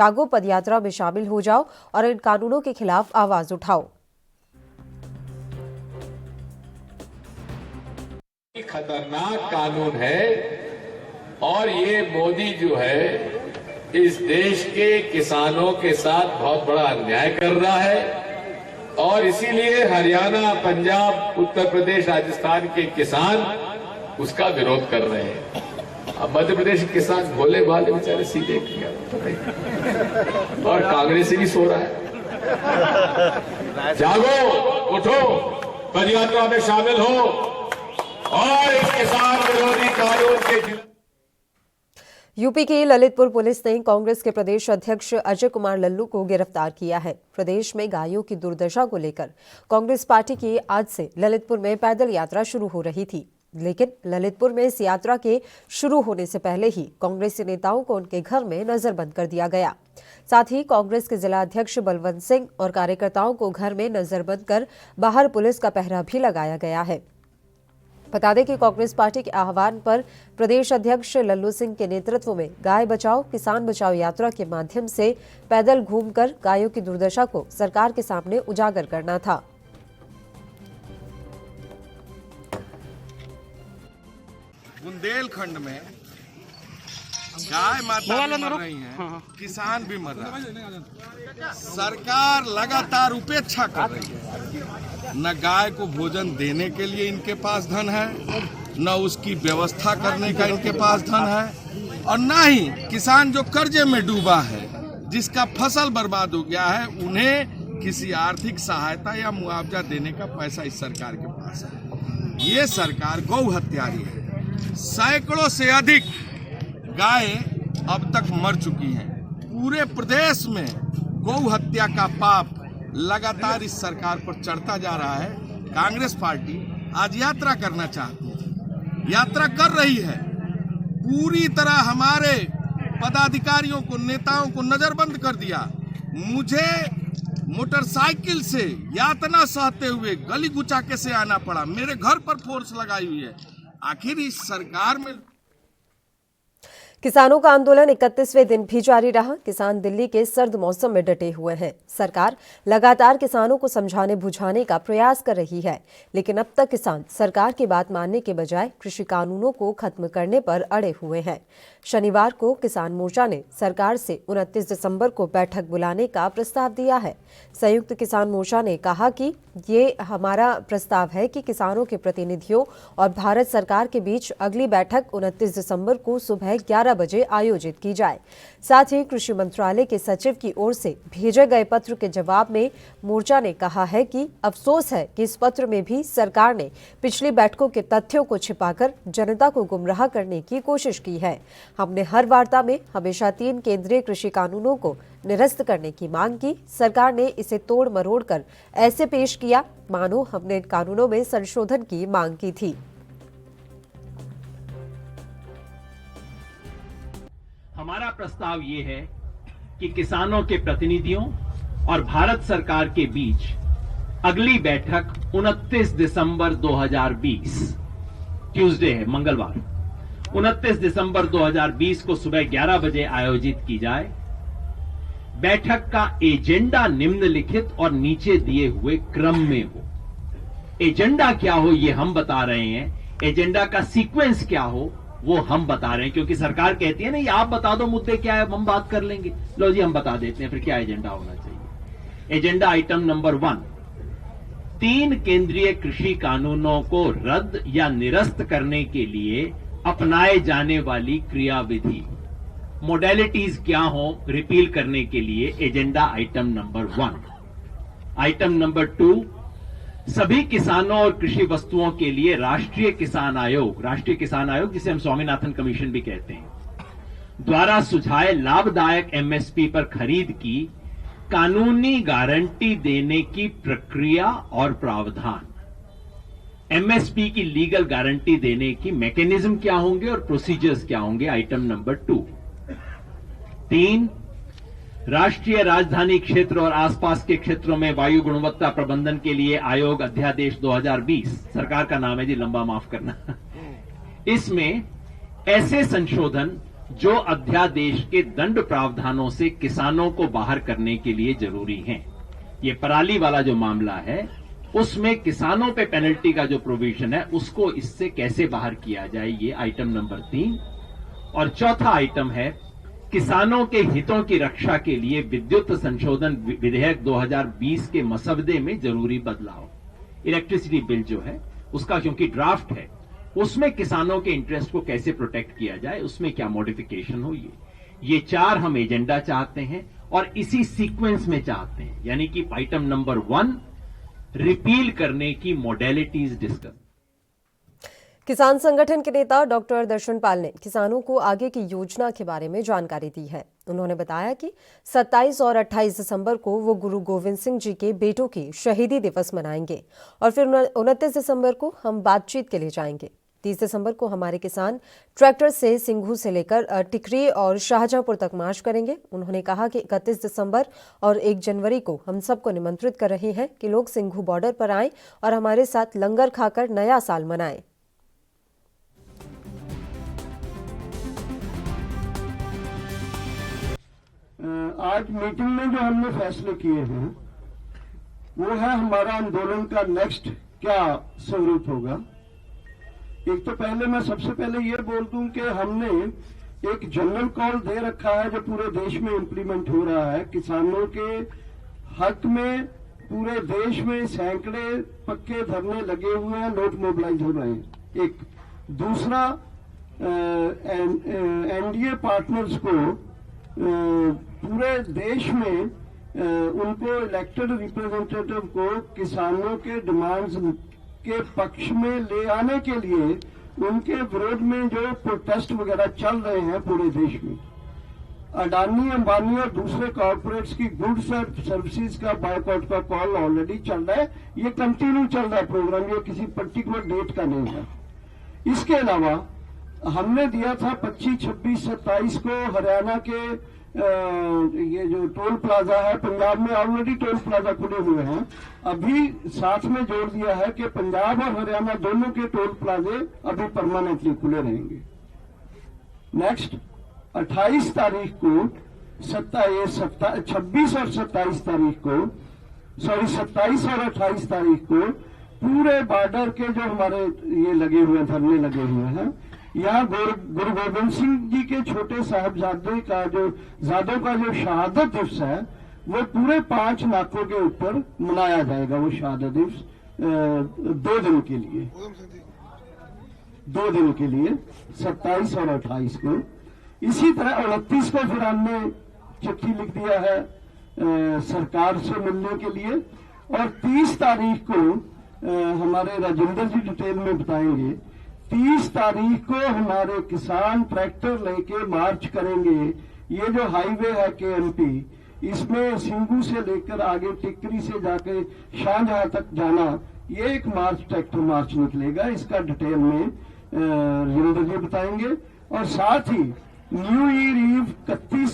जागो पदयात्रा में शामिल हो जाओ और इन कानूनों के खिलाफ आवाज उठाओ। खतरनाक कानून है और ये मोदी जो है इस देश के किसानों के साथ बहुत बड़ा अन्याय कर रहा है और इसीलिए हरियाणा, पंजाब, उत्तर प्रदेश, राजस्थान के किसान उसका विरोध कर रहे हैं। अब मध्य प्रदेश के किसान भोले भाले बेचारे सीधे किया और कांग्रेस भी सो रहा है। जागो, उठो, पदयात्रा में शामिल हो और इस किसान विरोधी कानून के। यूपी की ललितपुर पुलिस ने कांग्रेस के प्रदेश अध्यक्ष अजय कुमार लल्लू को गिरफ्तार किया है। प्रदेश में गायों की दुर्दशा को लेकर कांग्रेस पार्टी की आज से ललितपुर में पैदल यात्रा शुरू हो रही थी, लेकिन ललितपुर में इस यात्रा के शुरू होने से पहले ही कांग्रेसी नेताओं को उनके घर में नजरबंद कर दिया गया। साथ ही कांग्रेस के जिला अध्यक्ष बलवंत सिंह और कार्यकर्ताओं को घर में नजरबंद कर बाहर पुलिस का पहरा भी लगाया गया है। बता दें कि कांग्रेस पार्टी के आह्वान पर प्रदेश अध्यक्ष लल्लू सिंह के नेतृत्व में गाय बचाओ किसान बचाओ यात्रा के माध्यम से पैदल घूमकर गायों की दुर्दशा को सरकार के सामने उजागर करना था। बुंदेलखंड में गाय माता भी मर रही हैं, किसान भी मर रहा है। सरकार लगातार उपेक्षा कर रही है। न गाय को भोजन देने के लिए इनके पास धन है, न उसकी व्यवस्था करने का इनके पास धन है, और न ही किसान जो कर्जे में डूबा है, जिसका फसल बर्बाद हो गया है, उन्हें किसी आर्थिक सहायता या मुआवजा देने का पैसा इस सरकार के पास है। ये सरकार गौ हत्यारी है। सैकड़ों से अधिक गाय अब तक मर चुकी हैं। पूरे प्रदेश में गौ हत्या का पाप लगातार इस सरकार पर चढ़ता जा रहा है। कांग्रेस पार्टी आज यात्रा करना चाहती है, यात्रा कर रही है। पूरी तरह हमारे पदाधिकारियों को, नेताओं को नजरबंद कर दिया। मुझे मोटरसाइकिल से यातना सहते हुए गली गुचाके से आना पड़ा। मेरे घर पर फोर्स लगाई हुई है। आखिर इस सरकार में किसानों का आंदोलन 31वें दिन भी जारी रहा। किसान दिल्ली के सर्द मौसम में डटे हुए हैं। सरकार लगातार किसानों को समझाने बुझाने का प्रयास कर रही है, लेकिन अब तक किसान सरकार की बात मानने के बजाय कृषि कानूनों को खत्म करने पर अड़े हुए हैं। शनिवार को किसान मोर्चा ने सरकार से 29 दिसंबर को बैठक बुलाने का प्रस्ताव दिया है। संयुक्त किसान मोर्चा ने कहा कि ये हमारा प्रस्ताव है कि किसानों के प्रतिनिधियों और भारत सरकार के बीच अगली बैठक 29 दिसंबर को सुबह 11 बजे आयोजित की जाए। साथ ही कृषि मंत्रालय के सचिव की ओर से भेजे गए पत्र के जवाब में मोर्चा ने कहा है कि अफसोस है कि इस पत्र में भी सरकार ने पिछली बैठकों के तथ्यों को छिपाकर जनता को गुमराह करने की कोशिश की है। हमने हर वार्ता में हमेशा 3 केंद्रीय कृषि कानूनों को निरस्त करने की मांग की। सरकार ने इसे तोड़ मरोड़ कर ऐसे पेश किया मानो हमने इन कानूनों में संशोधन की मांग की थी। हमारा प्रस्ताव ये है कि किसानों के प्रतिनिधियों और भारत सरकार के बीच अगली बैठक 29 दिसंबर 2020 ट्यूसडे है, मंगलवार 29 दिसंबर 2020 को सुबह 11 बजे आयोजित की जाए। बैठक का एजेंडा निम्नलिखित और नीचे दिए हुए क्रम में हो। एजेंडा क्या हो ये हम बता रहे हैं, एजेंडा का सीक्वेंस क्या हो वो हम बता रहे हैं, क्योंकि सरकार कहती है ना, ये आप बता दो मुद्दे क्या है, हम बात कर लेंगे। लो जी, हम बता देते हैं फिर क्या एजेंडा होना चाहिए। एजेंडा आइटम नंबर 1, 3 केंद्रीय कृषि कानूनों को रद्द या निरस्त करने के लिए अपनाए जाने वाली क्रियाविधि, मोडेलिटीज क्या हो रिपील करने के लिए, agenda item number 1। Item number 2, सभी किसानों और कृषि वस्तुओं के लिए राष्ट्रीय किसान आयोग जिसे हम स्वामीनाथन कमीशन भी कहते हैं, द्वारा सुझाए लाभदायक एमएसपी पर खरीद की कानूनी गारंटी देने की प्रक्रिया और प्रावधान। एमएसपी की लीगल गारंटी देने की मैकेनिज्म क्या होंगे और प्रोसीजर्स क्या होंगे, आइटम नंबर 2। 3, राष्ट्रीय राजधानी क्षेत्र और आसपास के क्षेत्रों में वायु गुणवत्ता प्रबंधन के लिए आयोग अध्यादेश 2020, सरकार का नाम है जी, लंबा माफ करना। इसमें ऐसे संशोधन जो अध्यादेश के दंड प्रावधानों से किसानों को बाहर करने के लिए जरूरी हैं। ये पराली वाला जो मामला है उसमें किसानों पे पेनल्टी का जो प्रोविजन है उसको इससे कैसे बाहर किया जाए, ये आइटम नंबर 3। और चौथा आइटम है किसानों के हितों की रक्षा के लिए विद्युत संशोधन विधेयक 2020 के मसवदे में जरूरी बदलाव। इलेक्ट्रिसिटी बिल जो है उसका क्योंकि ड्राफ्ट है उसमें किसानों के इंटरेस्ट को कैसे प्रोटेक्ट किया जाए, उसमें क्या मॉडिफिकेशन हो, ये 4 हम एजेंडा चाहते हैं और इसी सीक्वेंस में चाहते हैं। यानी कि आइटम नंबर 1 रिपील करने की मॉडलिटीज डिस्कस। किसान संगठन के नेता डॉक्टर दर्शनपाल ने किसानों को आगे की योजना के बारे में जानकारी दी है। उन्होंने बताया कि 27 और 28 दिसंबर को वो गुरु गोविंद सिंह जी के बेटों की शहीदी दिवस मनाएंगे और फिर 29 दिसंबर को हम बातचीत के लिए जाएंगे। 30 दिसंबर को हमारे किसान ट्रैक्टर से सिंघू से लेकर टिकरी और शाहजहांपुर तक मार्च करेंगे। उन्होंने कहा कि 31 दिसंबर और 1 जनवरी को हम सबको निमंत्रित कर रहे हैं कि लोग सिंघू बॉर्डर पर आएं और हमारे साथ लंगर खाकर नया साल मनाएं। आज मीटिंग में जो हमने फैसले किए हैं वो है हमारा आंदोलन का नेक्स्ट क्या स्वरूप होगा। एक तो पहले मैं सबसे पहले ये बोल दूं कि हमने एक जनरल कॉल दे रखा है जो पूरे देश में इंप्लीमेंट हो रहा है। किसानों के हक में पूरे देश में सैकड़े पक्के धरने लगे हुए हैं, लोग मोबिलाइज हो रहे हैं। एक दूसरा, एनडीए पार्टनर्स को पूरे देश में उनको इलेक्टेड रिप्रेजेंटेटिव को किसानों के डिमांड्स के पक्ष में ले आने के लिए उनके विरोध में जो प्रोटेस्ट वगैरह चल रहे हैं पूरे देश में, अडानी अंबानी और दूसरे कॉर्पोरेट्स की गुड्स और सर्विसेज का बायकॉट का कॉल ऑलरेडी चल रहा है। ये कंटिन्यू चल रहा है प्रोग्राम, ये किसी पर्टिकुलर डेट का नहीं है। इसके अलावा हमने दिया था 25, 26, 27 को हरियाणा के ये जो टोल प्लाजा है, पंजाब में ऑलरेडी टोल प्लाजा खुले हुए हैं, अभी साथ में जोड़ दिया है कि पंजाब और हरियाणा दोनों के टोल प्लाजे अभी परमानेंटली खुले रहेंगे। नेक्स्ट 28 तारीख को 26 और 27 तारीख को 27 और 28 तारीख को पूरे बॉर्डर के जो हमारे ये लगे हुए धरने लगे हुए हैं, यहाँ गुरु गोविंद सिंह जी के छोटे साहबजादे का जो शहादत दिवस है वो पूरे 5 नाकों के ऊपर मनाया जाएगा। वो शहादत दिवस 2 दिन के लिए 27 और 28 को। इसी तरह 29 को फिर हमने चिट्ठी लिख दिया है सरकार से मिलने के लिए, और 30 तारीख को हमारे राजेंद्र जी डिटेल में बताएंगे। 30 तारीख को हमारे किसान ट्रैक्टर लेके मार्च करेंगे। ये जो हाईवे है केएमपी, इसमें सिंघू से लेकर आगे टिकरी से जाके शाहजहां तक जाना, ये एक मार्च ट्रैक्टर मार्च निकलेगा। इसका डिटेल में राजेंद्र जी बताएंगे। और साथ ही न्यू ईयर ईव 31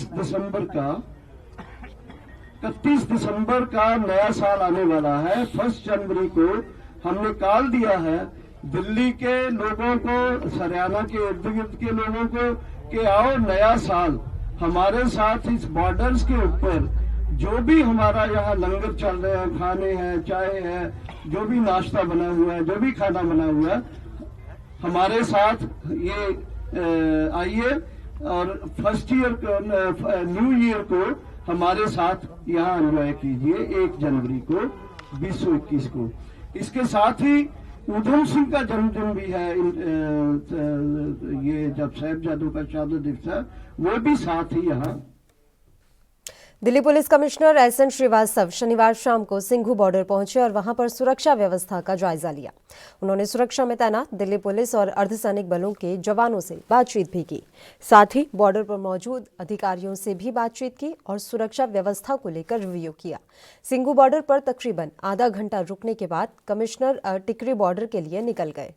दिसंबर का नया साल आने वाला है। 1 जनवरी को हमने कॉल दिया है दिल्ली के लोगों को, हरियाणा के इर्द गिर्द के लोगों को कि आओ नया साल हमारे साथ इस बॉर्डर्स के ऊपर जो भी हमारा यहाँ लंगर चल रहे हैं, खाने हैं, चाय है, जो भी नाश्ता बना हुआ है, जो भी खाना बना हुआ है, हमारे साथ ये आइए और फर्स्ट ईयर न्यू ईयर को हमारे साथ यहाँ एंजॉय कीजिए 1 जनवरी को 2021 को। इसके साथ ही उधम सिंह का जन्मदिन भी है। ये जब साहिबजादों का शहादत दिवस है वो भी साथ ही यहाँ। Delhi police commissioner S N Srivastava शनिवार शाम को सिंघू बॉर्डर पहुंचे और वहां पर सुरक्षा व्यवस्था का जायजा लिया। उन्होंने सुरक्षा में तैनात दिल्ली पुलिस और अर्धसैनिक बलों के जवानों से बातचीत भी की। साथ ही बॉर्डर पर मौजूद अधिकारियों से भी बातचीत की और सुरक्षा व्यवस्था को लेकर रिव्यू किया। सिंघू बॉर्डर पर तकरीबन आधा घंटा रुकने के बाद कमिश्नर टिकरी बॉर्डर के लिए निकल गए।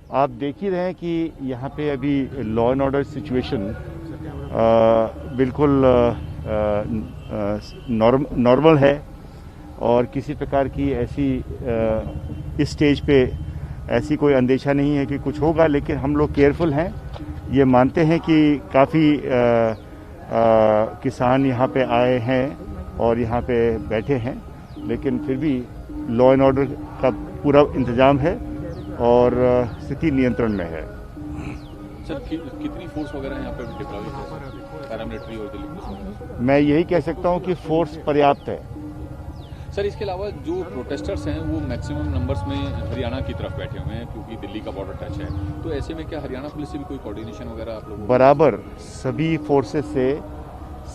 आप देख ही रहे हैं कि यहाँ पे अभी लॉ एंड ऑर्डर सिचुएशन बिल्कुल नॉर्मल है और किसी प्रकार की ऐसी इस स्टेज पे ऐसी कोई अंदेशा नहीं है कि कुछ होगा, लेकिन हम लोग केयरफुल हैं। ये मानते हैं कि काफ़ी किसान यहाँ पे आए हैं और यहाँ पे बैठे हैं, लेकिन फिर भी लॉ एंड ऑर्डर का पूरा इंतजाम है और स्थिति नियंत्रण में है। सर कितनी फोर्स वगैरह यहाँ पे डिप्लॉय है, पैरामिलिट्री और दिल्ली पुलिस? मैं यही कह सकता हूँ कि फोर्स पर्याप्त है। सर इसके अलावा जो प्रोटेस्टर्स हैं वो मैक्सिमम नंबर्स में हरियाणा की तरफ बैठे हुए हैं क्योंकि दिल्ली का बॉर्डर टच है, तो ऐसे में क्या हरियाणा पुलिस से भी कोई कोऑर्डिनेशन वगैरह आप लोगों? बराबर सभी फोर्सेस से,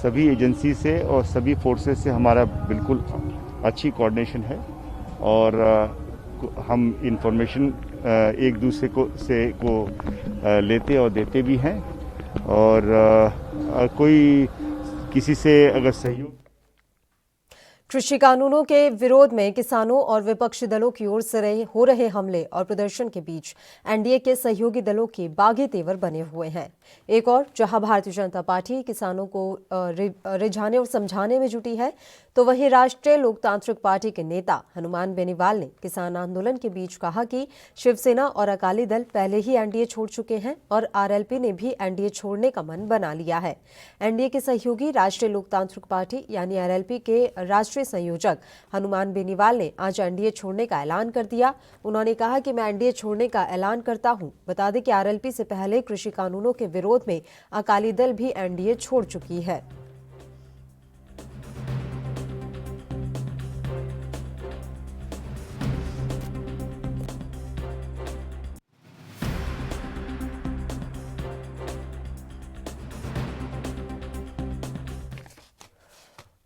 सभी एजेंसी से और सभी फोर्सेस से हमारा बिल्कुल अच्छी कोऑर्डिनेशन है और हम इंफॉर्मेशन एक दूसरे को लेते और देते भी हैं और कोई किसी से अगर सहयोग। कृषि कानूनों के विरोध में किसानों और विपक्षी दलों की ओर से हो रहे हमले और प्रदर्शन के बीच एनडीए के सहयोगी दलों के बागी तेवर बने हुए हैं। एक और जहां भारतीय जनता पार्टी किसानों को रिझाने और समझाने में जुटी है, तो वहीं राष्ट्रीय लोकतांत्रिक पार्टी के नेता हनुमान बेनीवाल ने किसान आंदोलन के बीच कहा कि शिवसेना और अकाली दल पहले ही एनडीए छोड़ चुके हैं और आरएलपी ने भी एनडीए छोड़ने का मन बना लिया है। एनडीए के सहयोगी राष्ट्रीय लोकतांत्रिक पार्टी यानी आरएलपी के राष्ट्रीय संयोजक हनुमान बेनीवाल ने आज एनडीए छोड़ने का ऐलान कर दिया। उन्होंने कहा कि मैं एनडीए छोड़ने का ऐलान करता हूं। बता दें कि आरएलपी से पहले कृषि कानूनों के विरोध में अकाली दल भी एनडीए छोड़ चुकी है।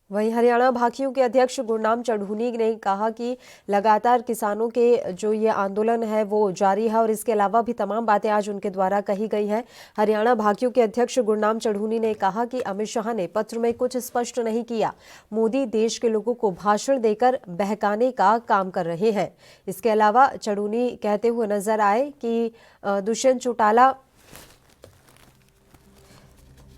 वहीं हरियाणा भाकियों के अध्यक्ष गुरनाम चढ़ूनी ने कहा कि लगातार किसानों के जो ये आंदोलन है वो जारी है और इसके अलावा भी तमाम बातें आज उनके द्वारा कही गई हैं। हरियाणा भाकियों के अध्यक्ष गुरनाम चढ़ूनी ने कहा कि अमित शाह ने पत्र में कुछ स्पष्ट नहीं किया। मोदी देश के लोगों को भाषण देकर बहकाने का काम कर रहे हैं। इसके अलावा चढ़ूनी कहते हुए नजर आए कि दुष्यंत चौटाला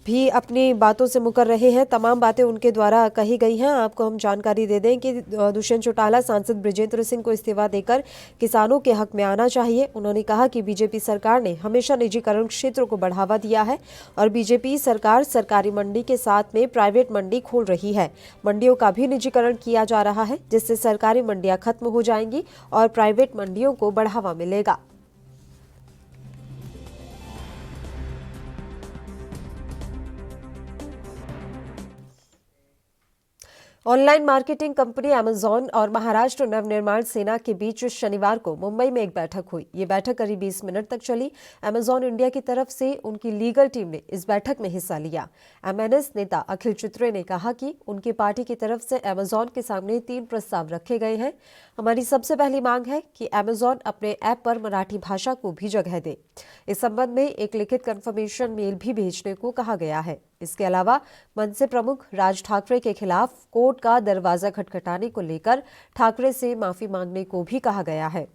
भी अपनी बातों से मुकर रहे हैं। तमाम बातें उनके द्वारा कही गई हैं। आपको हम जानकारी दे दें कि दुष्यंत चौटाला सांसद बृजेंद्र सिंह को इस्तीफा देकर किसानों के हक में आना चाहिए। उन्होंने कहा कि बीजेपी सरकार ने हमेशा निजीकरण क्षेत्र को बढ़ावा दिया है और बीजेपी सरकार सरकारी मंडी के साथ में प्राइवेट मंडी खोल रही है। मंडियों का भी निजीकरण किया जा रहा है, जिससे सरकारी मंडियां खत्म हो जाएंगी और प्राइवेट मंडियों को बढ़ावा मिलेगा। ऑनलाइन मार्केटिंग कंपनी अमेजॉन और महाराष्ट्र नवनिर्माण सेना के बीच शनिवार को मुंबई में एक बैठक हुई। ये बैठक करीब 20 मिनट तक चली। अमेजॉन इंडिया की तरफ से उनकी लीगल टीम ने इस बैठक में हिस्सा लिया। एमएनएस नेता अखिल चित्रे ने कहा कि उनकी पार्टी की तरफ से अमेजॉन के सामने 3 प्रस्ताव रखे गए हैं। हमारी सबसे पहली मांग है कि अमेजॉन अपने ऐप पर मराठी भाषा को भी जगह दे। इस संबंध में एक लिखित कंफर्मेशन मेल भी भेजने को कहा गया है। इसके अलावा मनसे प्रमुख राज ठाकरे के खिलाफ कोर्ट का दरवाजा खटखटाने को लेकर ठाकरे से माफी मांगने को भी कहा गया है।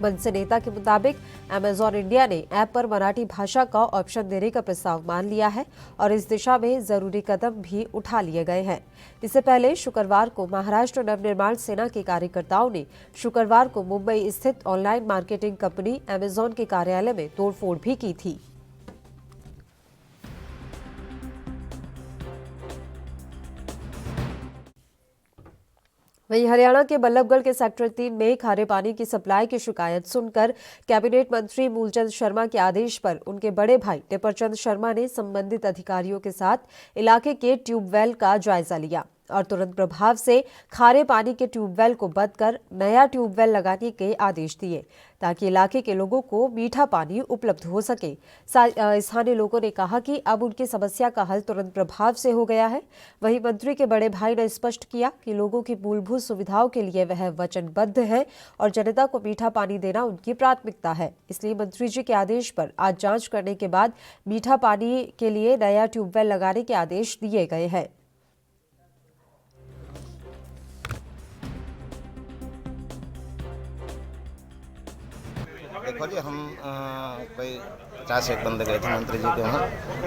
मनसे नेता के मुताबिक अमेजॉन इंडिया ने ऐप पर मराठी भाषा का ऑप्शन देने का प्रस्ताव मान लिया है और इस दिशा में जरूरी कदम भी उठा लिए गए हैं। इससे पहले शुक्रवार को महाराष्ट्र नवनिर्माण सेना के कार्यकर्ताओं ने शुक्रवार को मुंबई स्थित ऑनलाइन मार्केटिंग कंपनी अमेजॉन के कार्यालय में तोड़फोड़ भी की थी। वहीं हरियाणा के बल्लभगढ़ के सेक्टर 3 में खारे पानी की सप्लाई की शिकायत सुनकर कैबिनेट मंत्री मूलचंद शर्मा के आदेश पर उनके बड़े भाई टिपरचंद शर्मा ने संबंधित अधिकारियों के साथ इलाके के ट्यूबवेल का जायजा लिया और तुरंत प्रभाव से खारे पानी के ट्यूबवेल को बंद कर नया ट्यूबवेल लगाने के आदेश दिए ताकि इलाके के लोगों को मीठा पानी उपलब्ध हो सके। स्थानीय लोगों ने कहा कि अब उनकी समस्या का हल तुरंत प्रभाव से हो गया है। वहीं मंत्री के बड़े भाई ने स्पष्ट किया कि लोगों की मूलभूत सुविधाओं के लिए वह वचनबद्ध है और जनता को मीठा पानी देना उनकी प्राथमिकता है। इसलिए मंत्री जी के आदेश पर आज जांच करने के बाद मीठा पानी के लिए नया ट्यूबवेल लगाने के आदेश दिए गए हैं। देखो जी, हम कोई 50 एक बंदे गए थे मंत्री जी के वहाँ।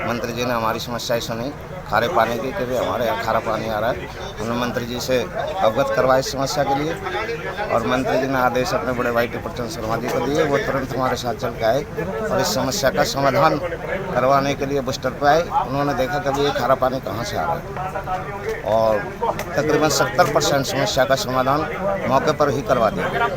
मंत्री जी ने हमारी समस्याएं सुनी खारे पानी की, कि भी हमारे यहाँ खारा पानी आ रहा है। हमने मंत्री जी से अवगत करवाया इस समस्या के लिए, और मंत्री जी ने आदेश अपने बड़े भाई टिप्पण शर्मा जी को दिए। वो तुरंत हमारे साथ चल के आए और इस समस्या का समाधान करवाने के लिए बस्तर पर आए। उन्होंने देखा कि ये खारा पानी कहाँ से आ रहा है, और तकरीबन 70% समस्या का समाधान मौके पर ही करवा दिया।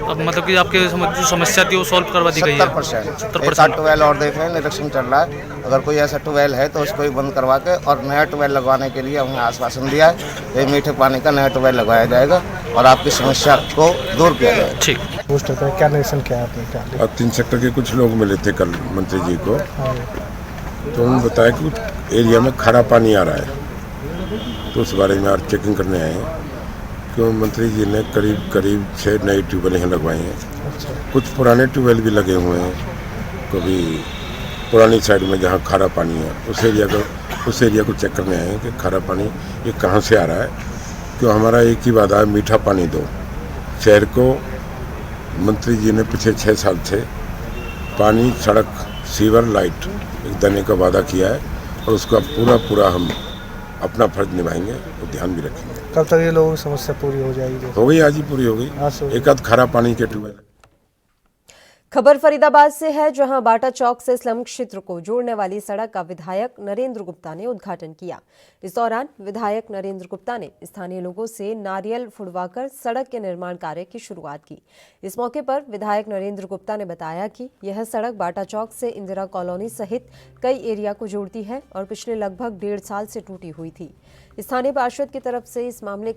अब मतलब कि आपके जो समस्या थी वो सॉल्व करवा दी गई है? 70%। ट्यूबवेल और देख रहे हैं, निरीक्षण चल रहा है। अगर कोई ऐसा ट्यूबवेल है तो उसको ही बंद करवा के और नया ट्यूबवेल लगवाने के लिए हमने आश्वासन दिया है। ये मीठे पानी का नया ट्यूबवेल लगवाया जाएगा और आपकी समस्या को दूर किया जाएगा। ठीक। क्या निरीक्षण किया आपने? और 3 सेक्टर के कुछ लोग मिले थे कल मंत्री जी को, तो उन्होंने बताया कि एरिया में खारा पानी आ रहा है, तो उस बारे में आज चेकिंग करने आए हैं। क्यों मंत्री जी ने करीब 6 नए ट्यूबवेल यहाँ लगवाए हैं। कुछ पुराने ट्यूबवेल भी लगे हुए हैं, कभी पुरानी साइड में जहाँ खारा पानी है उस एरिया को चेक करने आए हैं कि खारा पानी ये कहाँ से आ रहा है। क्यों हमारा एक ही वादा है, मीठा पानी दो। शहर को मंत्री जी ने पिछले 6 साल से पानी, सड़क, सीवर, लाइट देने का वादा किया है, और उसका पूरा हम अपना फर्ज निभाएंगे और ध्यान भी रखेंगे। कब तक ये लोगों की समस्या पूरी हो जाएगी? हो गई, आज ही पूरी हो गई। एक आध खारा पानी के ट्यूबवेल। खबर फरीदाबाद से है, जहां बाटा चौक से स्लम क्षेत्र को जोड़ने वाली सड़क का विधायक नरेंद्र गुप्ता ने उद्घाटन किया। इस दौरान विधायक नरेंद्र गुप्ता ने स्थानीय लोगों से नारियल फुड़वाकर सड़क के निर्माण कार्य की शुरुआत की। इस मौके पर विधायक नरेंद्र गुप्ता ने बताया कि यह सड़क बाटा चौक से इंदिरा कॉलोनी सहित कई एरिया को जोड़ती है और पिछले लगभग 1.5 साल से टूटी हुई थी। स्थानीय पार्षद की तरफ से इस मामले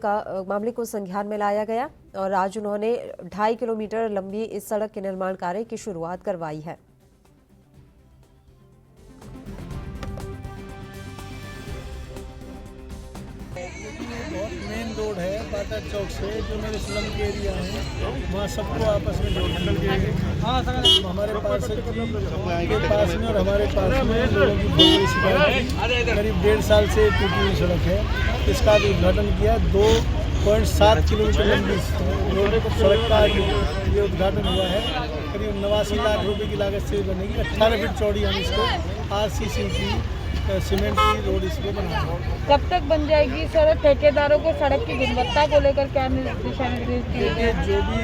को संज्ञान में लाया गया और आज उन्होंने 2.5 किलोमीटर लंबी इस सड़क के निर्माण कार्य की शुरुआत करवाई है। मेन रोड है बाटा चौक से, जो मेरे स्लम के एरिया हैं वहाँ सबको आपस में जोड़ती है। हमारे पार्षद जी के पास में और हमारे पास में लोगों की बड़ी शिकायत थी। करीब 1.5 साल से टूटी हुई सड़क है, इसका भी उद्घाटन किया। 2.7 किलोमीटर लंबी सड़क का ये उद्घाटन हुआ है। करीब 89 लाख रुपए की लागत से बनेगी। 18 फीट चौड़ी हम इसको RCC की सीमेंट की रोड इसको बना। कब तक बन जाएगी सर? ठेकेदारों को सड़क की गुणवत्ता को लेकर क्या दिशा निर्देश दिए गए? जो भी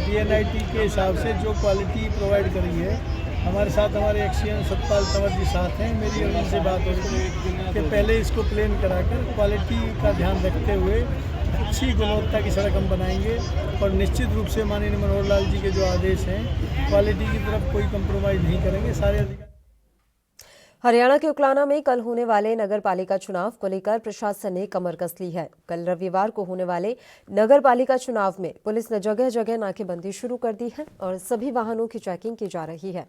DNIT के हिसाब से जो क्वालिटी प्रोवाइड करी है, हमारे साथ हमारे एक्सीएम सतपाल तंवर जी साथ हैं। मेरी उनसे बात हो रही है कि पहले इसको प्लेन कराकर क्वालिटी का ध्यान रखते हुए अच्छी गुणवत्ता की सड़क हम बनाएंगे, और निश्चित रूप से माननीय मनोहर लाल जी के जो आदेश हैं, क्वालिटी की तरफ कोई कंप्रोमाइज़ नहीं करेंगे। सारे अधिकारी। हरियाणा के उकलाना में कल होने वाले नगर पालिका चुनाव को लेकर प्रशासन ने कमर कस ली है। कल रविवार को होने वाले नगर पालिका चुनाव में पुलिस ने जगह जगह नाकेबंदी शुरू कर दी है और सभी वाहनों की चेकिंग की जा रही है।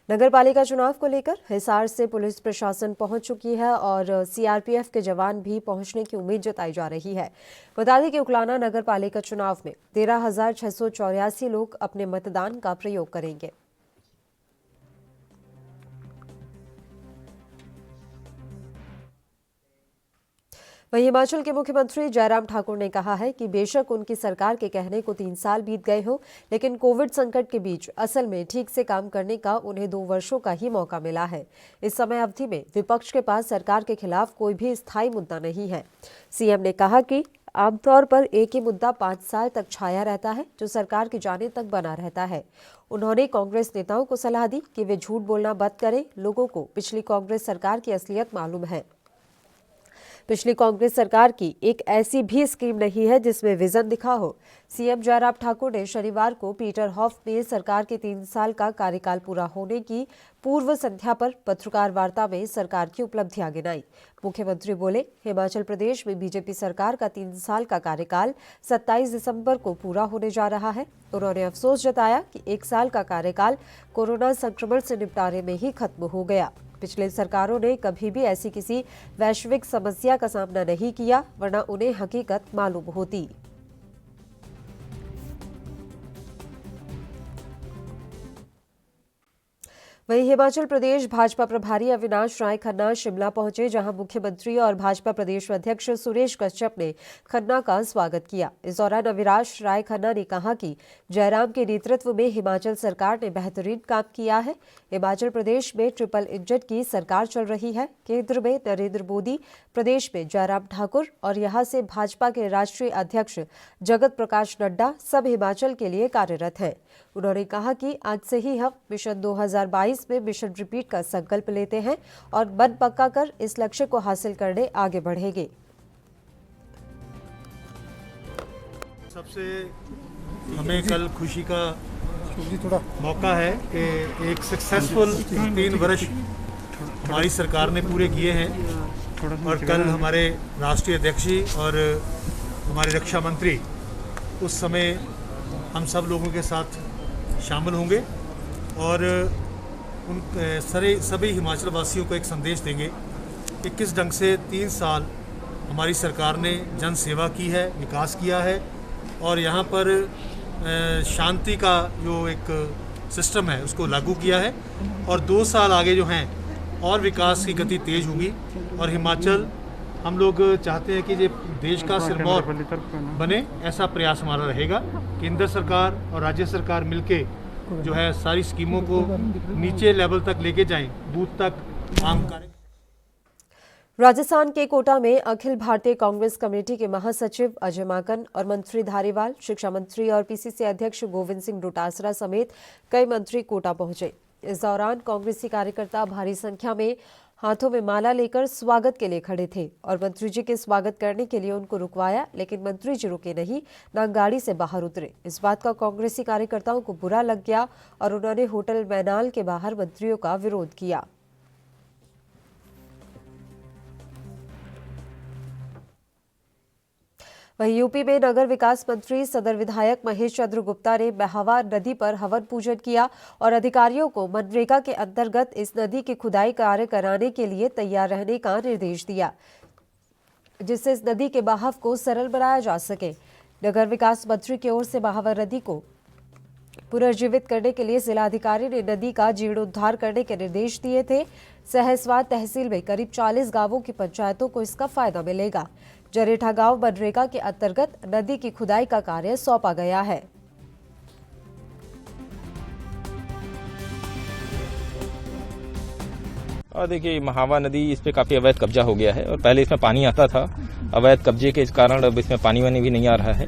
नगर पालिका चुनाव को लेकर हिसार से पुलिस प्रशासन पहुंच चुकी है और CRPF के जवान भी पहुंचने की उम्मीद जताई जा रही है। बता दें कि उकलाना नगर पालिका चुनाव में 13,684 लोग अपने मतदान का प्रयोग करेंगे। वहीं हिमाचल के मुख्यमंत्री जयराम ठाकुर ने कहा है कि बेशक उनकी सरकार के कहने को 3 साल बीत गए हो, लेकिन कोविड संकट के बीच असल में ठीक से काम करने का उन्हें 2 वर्षों का ही मौका मिला है। इस समय अवधि में विपक्ष के पास सरकार के खिलाफ कोई भी स्थायी मुद्दा नहीं है। सीएम ने कहा कि आमतौर पर एक ही मुद्दा 5 साल तक छाया रहता है, जो सरकार के जाने तक बना रहता है। उन्होंने कांग्रेस नेताओं को सलाह दी कि वे झूठ बोलना बंद करें। लोगों को पिछली कांग्रेस सरकार की असलियत मालूम है। पिछली कांग्रेस सरकार की एक ऐसी भी स्कीम नहीं है जिसमें विजन दिखा हो। सीएम जयराम ठाकुर ने शनिवार को पीटर हॉफ में सरकार के 3 साल का कार्यकाल पूरा होने की पूर्व संध्या पर पत्रकार वार्ता में सरकार की उपलब्धियां गिनाई। मुख्यमंत्री बोले, हिमाचल प्रदेश में बीजेपी सरकार का 3 साल का कार्यकाल 27 दिसंबर को पूरा होने जा रहा है। उन्होंने अफसोस जताया कि 1 साल का कार्यकाल कोरोना संक्रमण से निपटारे में ही खत्म हो गया। पिछले सरकारों ने कभी भी ऐसी किसी वैश्विक समस्या का सामना नहीं किया, वरना उन्हें हकीकत मालूम होती। वहीं हिमाचल प्रदेश भाजपा प्रभारी अविनाश राय खन्ना शिमला पहुंचे, जहां मुख्यमंत्री और भाजपा प्रदेश अध्यक्ष सुरेश कश्यप ने खन्ना का स्वागत किया। इस दौरान अविनाश राय खन्ना ने कहा कि जयराम के नेतृत्व में हिमाचल सरकार ने बेहतरीन काम किया है। हिमाचल प्रदेश में ट्रिपल इंजन की सरकार चल रही है। केंद्र में नरेंद्र मोदी, प्रदेश में जयराम ठाकुर और यहां से भाजपा के राष्ट्रीय अध्यक्ष जगत प्रकाश नड्डा सब हिमाचल के लिए कार्यरत हैं। उन्होंने कहा कि आज से ही हम मिशन 2022 में मिशन रिपीट का संकल्प लेते हैं और मन पक्का कर इस लक्ष्य को हासिल करने आगे बढ़ेंगे। सबसे हमें कल खुशी का मौका है कि एक सक्सेसफुल 3 वर्ष हमारी सरकार ने पूरे किए हैं और कल हमारे राष्ट्रीय अध्यक्ष और हमारे रक्षा मंत्री उस समय हम सब लोगों के साथ शामिल होंगे और उन सभी हिमाचल वासियों को एक संदेश देंगे कि किस ढंग से 3 साल हमारी सरकार ने जन सेवा की है, विकास किया है और यहाँ पर शांति का जो एक सिस्टम है उसको लागू किया है और 2 साल आगे जो हैं और विकास की गति तेज होगी और हिमाचल हम लोग चाहते हैं कि ये देश का सिरमौर बने, ऐसा प्रयास हमारा रहेगा। केंद्र सरकार और राज्य सरकार मिलके जो है सारी स्कीमों को नीचे लेवल तक लेके जाएं, बूथ तक आम कार्य। राजस्थान के कोटा में अखिल भारतीय कांग्रेस कमेटी के महासचिव अजय माकन और मंत्री धारीवाल, शिक्षा मंत्री और पीसीसी अध्यक्ष गोविंद सिंह डोटासरा समेत कई मंत्री कोटा पहुंचे। इस दौरान कांग्रेसी कार्यकर्ता भारी संख्या में हाथों में माला लेकर स्वागत के लिए खड़े थे और मंत्री जी के स्वागत करने के लिए उनको रुकवाया, लेकिन मंत्री जी रुके नहीं, न गाड़ी से बाहर उतरे। इस बात का कांग्रेसी कार्यकर्ताओं को बुरा लग गया और उन्होंने होटल मैनाल के बाहर मंत्रियों का विरोध किया। वहीं यूपी में नगर विकास मंत्री सदर विधायक महेश चंद्र गुप्ता ने बहावा नदी पर हवन पूजन किया और अधिकारियों को मनरेगा के अंतर्गत इस नदी की खुदाई कार्य कराने के लिए तैयार रहने का निर्देश दिया, जिससे इस नदी के बहाव को सरल बनाया जा सके। नगर विकास मंत्री की ओर से बहावा नदी को पुनर्जीवित करने के लिए जिलाधिकारी ने नदी का जीर्णोद्धार करने के निर्देश दिए थे। सहसवाद तहसील में करीब 40 गांवों की पंचायतों को इसका फायदा मिलेगा। जरेठा गांव मनरेगा के अंतर्गत नदी की खुदाई का कार्य सौंपा गया है। और देखिए, महावा नदी इस पे काफी अवैध कब्जा हो गया है और पहले इसमें पानी आता था, अवैध कब्जे के कारण अब इसमें पानी वानी भी नहीं आ रहा है,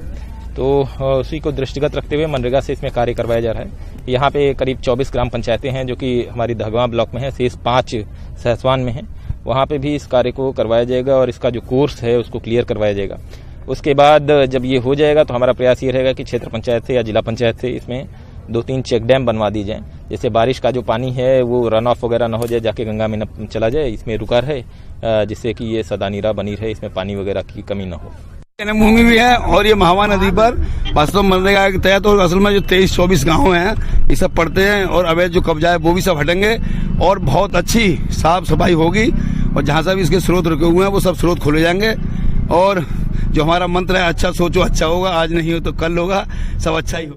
तो उसी को दृष्टिगत रखते हुए मनरेगा से इसमें कार्य करवाया जा रहा है। यहाँ पे करीब 24 ग्राम पंचायतें हैं जो कि हमारी दहगवा ब्लॉक में है, शेष 5 सहसवान में है। वहाँ पे भी इस कार्य को करवाया जाएगा और इसका जो कोर्स है उसको क्लियर करवाया जाएगा। उसके बाद जब ये हो जाएगा तो हमारा प्रयास ये रहेगा कि क्षेत्र पंचायत से या जिला पंचायत से इसमें 2-3 चेक डैम बनवा दी जाए, जिससे बारिश का जो पानी है वो रन ऑफ वगैरह न हो जाए, जाके गंगा में न चला जाए, इसमें रुका रहे, जिससे कि ये सदा नीरा बनी रहे, इसमें पानी वगैरह की कमी न हो। जन्मभूमि भी है और ये महावा नदी पर वास्तव में मनरेगा के तहत और असल में जो 23-24 गांव हैं ये सब पड़ते हैं और अवैध जो कब्जा है वो भी सब हटेंगे और बहुत अच्छी साफ सफाई होगी और जहां से भी इसके स्रोत रुके हुए हैं वो सब स्रोत खोले जाएंगे और जो हमारा मंत्र है अच्छा सोचो अच्छा होगा, आज नहीं हो तो कल होगा, सब अच्छा ही हो।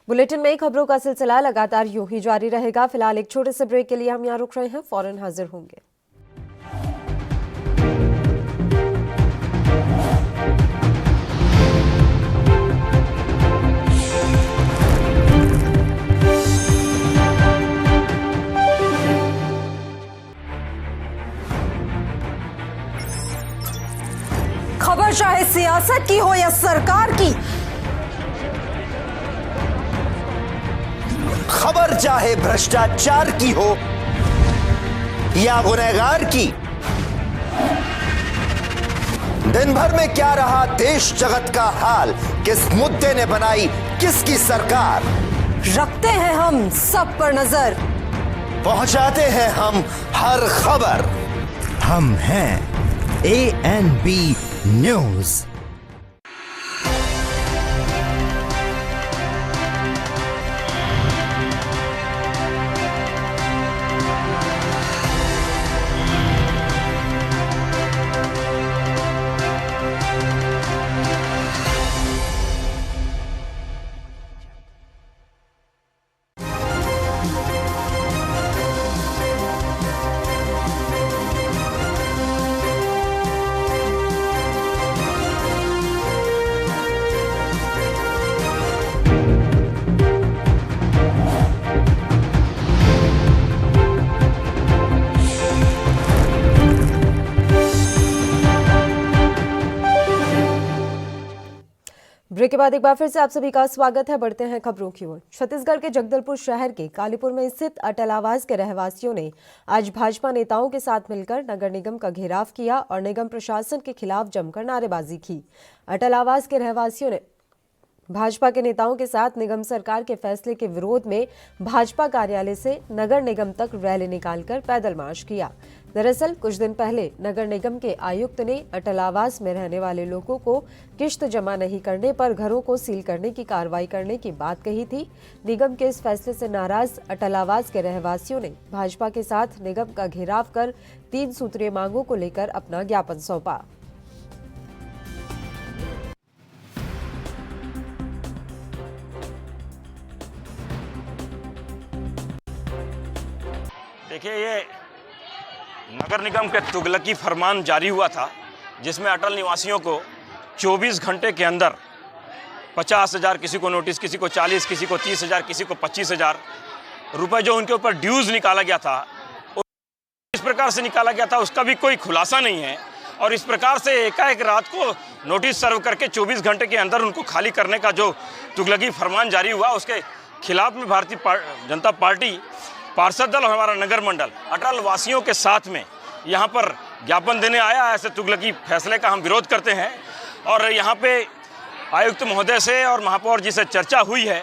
बुलेटिन में खबरों का सिलसिला लगातार यूं ही जारी रहेगा। फिलहाल एक छोटे से ब्रेक के लिए हम यहाँ रुक रहे हैं, फौरन हाजिर होंगे। खबर चाहे सियासत की हो या सरकार की, खबर चाहे भ्रष्टाचार की हो या गुनहगार की, दिन भर में क्या रहा देश जगत का हाल, किस मुद्दे ने बनाई किसकी सरकार, रखते हैं हम सब पर नजर, पहुंचाते हैं हम हर खबर। हम हैं ANB न्यूज। ब्रेक के बाद एक बार फिर से आप सभी का स्वागत है। बढ़ते हैं खबरों की ओर। छत्तीसगढ़ के जगदलपुर शहर के कालीपुर में स्थित अटल आवास के रहवासियों ने आज भाजपा नेताओं के साथ मिलकर नगर निगम का घेराव किया और निगम प्रशासन के खिलाफ जमकर नारेबाजी की। अटल आवास के रहवासियों ने भाजपा के नेताओं के साथ निगम सरकार के फैसले के विरोध में भाजपा कार्यालय से नगर निगम तक रैली निकालकर पैदल मार्च किया। दरअसल कुछ दिन पहले नगर निगम के आयुक्त ने अटल आवास में रहने वाले लोगों को किश्त जमा नहीं करने पर घरों को सील करने की कार्रवाई करने की बात कही थी। निगम के इस फैसले से नाराज अटल आवास के रहवासियों ने भाजपा के साथ निगम का घेराव कर 3 सूत्रीय मांगों को लेकर अपना ज्ञापन सौंपा। देखिए, ये नगर निगम के तुगलकी फरमान जारी हुआ था जिसमें अटल निवासियों को 24 घंटे के अंदर 50,000, किसी को नोटिस, किसी को 40, किसी को 30,000, किसी को 25,000 रुपये जो उनके ऊपर ड्यूज़ निकाला गया था, इस प्रकार से निकाला गया था, उसका भी कोई खुलासा नहीं है। और इस प्रकार से एकाएक रात को नोटिस सर्व करके 24 घंटे के अंदर उनको खाली करने का जो तुगलकी फरमान जारी हुआ, उसके खिलाफ में भारतीय जनता पार्टी पार्षद दल और हमारा नगर मंडल अटल वासियों के साथ में यहाँ पर ज्ञापन देने आया। ऐसे तुगलकी फैसले का हम विरोध करते हैं और यहाँ पे आयुक्त महोदय से और महापौर जी से चर्चा हुई है।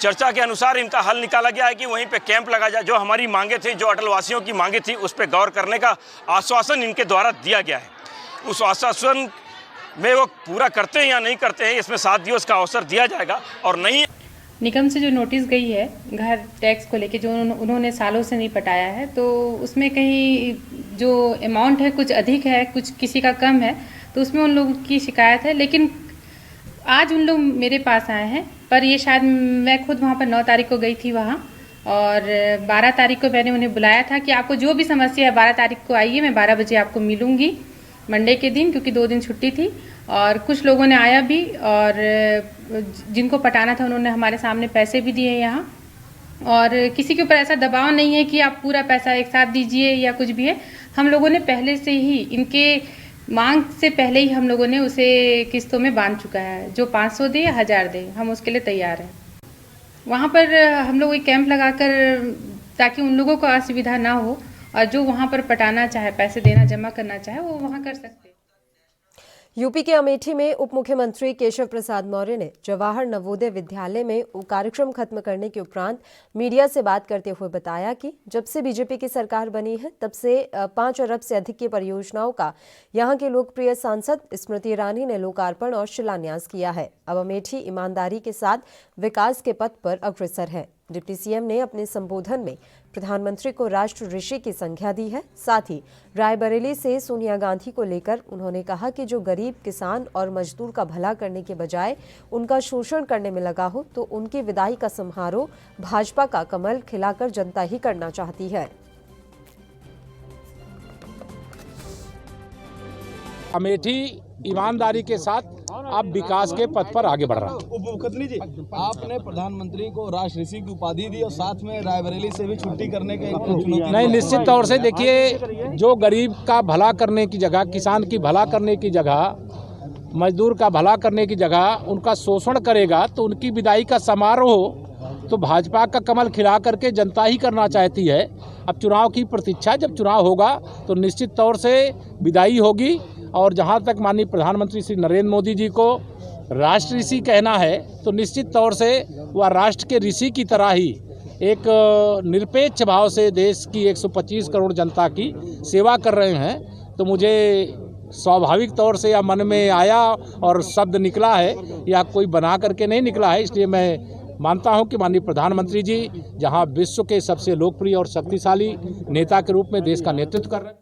चर्चा के अनुसार इनका हल निकाला गया है कि वहीं पे कैंप लगा जाए। जो हमारी मांगे थी, जो अटल वासियों की मांगे थी, उस पर गौर करने का आश्वासन इनके द्वारा दिया गया है। उस आश्वासन में वो पूरा करते हैं या नहीं करते हैं, इसमें 7 दिवस का अवसर दिया जाएगा। और नहीं, निगम से जो नोटिस गई है घर टैक्स को लेके, जो उन्होंने सालों से नहीं पटाया है, तो उसमें कहीं जो अमाउंट है कुछ अधिक है, कुछ किसी का कम है, तो उसमें उन लोगों की शिकायत है। लेकिन आज उन लोग मेरे पास आए हैं, पर ये शायद मैं खुद वहाँ पर 9 तारीख को गई थी वहाँ, और 12 तारीख को मैंने उन्हें बुलाया था कि आपको जो भी समस्या है 12 तारीख को आइए, मैं 12 बजे आपको मिलूँगी मंडे के दिन, क्योंकि 2 दिन छुट्टी थी। और कुछ लोगों ने आया भी, और जिनको पटाना था उन्होंने हमारे सामने पैसे भी दिए यहाँ। और किसी के ऊपर ऐसा दबाव नहीं है कि आप पूरा पैसा एक साथ दीजिए या कुछ भी है। हम लोगों ने पहले से ही, इनके मांग से पहले ही हम लोगों ने उसे किस्तों में बांध चुका है। जो 500 दे या 1000 दे, हम उसके लिए तैयार हैं। वहाँ पर हम लोग एक कैंप लगाकर, ताकि उन लोगों को असुविधा ना हो, और जो वहाँ पर पटाना चाहे, पैसे देना जमा करना चाहे, वो वहाँ कर सकते। यूपी के अमेठी में उप मुख्यमंत्री केशव प्रसाद मौर्य ने जवाहर नवोदय विद्यालय में कार्यक्रम खत्म करने के उपरांत मीडिया से बात करते हुए बताया कि जब से बीजेपी की सरकार बनी है, तब से 5 अरब से अधिक की परियोजनाओं का यहां के लोकप्रिय सांसद स्मृति ईरानी ने लोकार्पण और शिलान्यास किया है। अब अमेठी ईमानदारी के साथ विकास के पथ पर अग्रसर है। डिप्टी सीएम ने अपने संबोधन में प्रधानमंत्री को राष्ट्र ऋषि की संज्ञा दी है। साथ ही रायबरेली से सोनिया गांधी को लेकर उन्होंने कहा कि जो गरीब, किसान और मजदूर का भला करने के बजाय उनका शोषण करने में लगा हो, तो उनकी विदाई का समारोह भाजपा का कमल खिलाकर जनता ही करना चाहती है। अमेठी ईमानदारी के साथ अब विकास के पथ पर आगे बढ़ रहा है। उप मुख्यमंत्री जी, आपने प्रधानमंत्री को राष्ट्र ऋषि की उपाधि दी और साथ में रायबरेली से भी छुट्टी करने के नहीं, निश्चित तौर से देखिए, जो गरीब का भला करने की जगह, किसान की भला करने की जगह, मजदूर का भला करने की जगह उनका शोषण करेगा, तो उनकी विदाई का समारोह तो भाजपा का कमल खिला करके जनता ही करना चाहती है। अब चुनाव की प्रतीक्षा, जब चुनाव होगा तो निश्चित तौर से विदाई होगी। और जहां तक माननीय प्रधानमंत्री श्री नरेंद्र मोदी जी को राष्ट्र ऋषि कहना है, तो निश्चित तौर से वह राष्ट्र के ऋषि की तरह ही एक निरपेक्ष भाव से देश की 125 करोड़ जनता की सेवा कर रहे हैं। तो मुझे स्वाभाविक तौर से या मन में आया और शब्द निकला है, या कोई बना करके नहीं निकला है। इसलिए मैं मानता हूं कि माननीय प्रधानमंत्री जी जहां विश्व के सबसे लोकप्रिय और शक्तिशाली नेता के रूप में देश का नेतृत्व कर रहे हैं।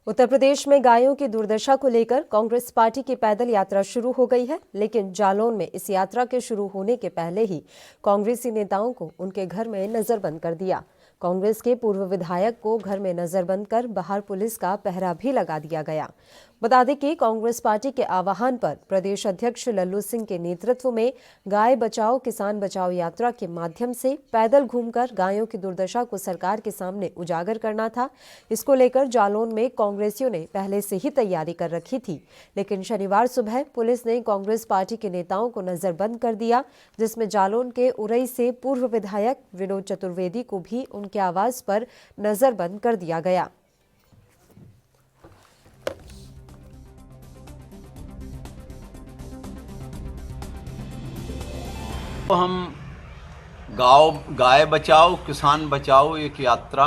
उत्तर प्रदेश में गायों की दुर्दशा को लेकर कांग्रेस पार्टी की पैदल यात्रा शुरू हो गई है, लेकिन जालौन में इस यात्रा के शुरू होने के पहले ही कांग्रेसी नेताओं को उनके घर में नजरबंद कर दिया। कांग्रेस के पूर्व विधायक को घर में नजरबंद कर बाहर पुलिस का पहरा भी लगा दिया गया। बता दें कि कांग्रेस पार्टी के आह्वान पर प्रदेश अध्यक्ष लल्लू सिंह के नेतृत्व में गाय बचाओ किसान बचाओ यात्रा के माध्यम से पैदल घूमकर गायों की दुर्दशा को सरकार के सामने उजागर करना था। इसको लेकर जालौन में कांग्रेसियों ने पहले से ही तैयारी कर रखी थी, लेकिन शनिवार सुबह पुलिस ने कांग्रेस पार्टी के नेताओं को नजरबंद कर दिया, जिसमें जालौन के उरई से पूर्व विधायक विनोद चतुर्वेदी को भी उनके आवास पर नजरबंद कर दिया गया। तो हम गाय बचाओ किसान बचाओ एक यात्रा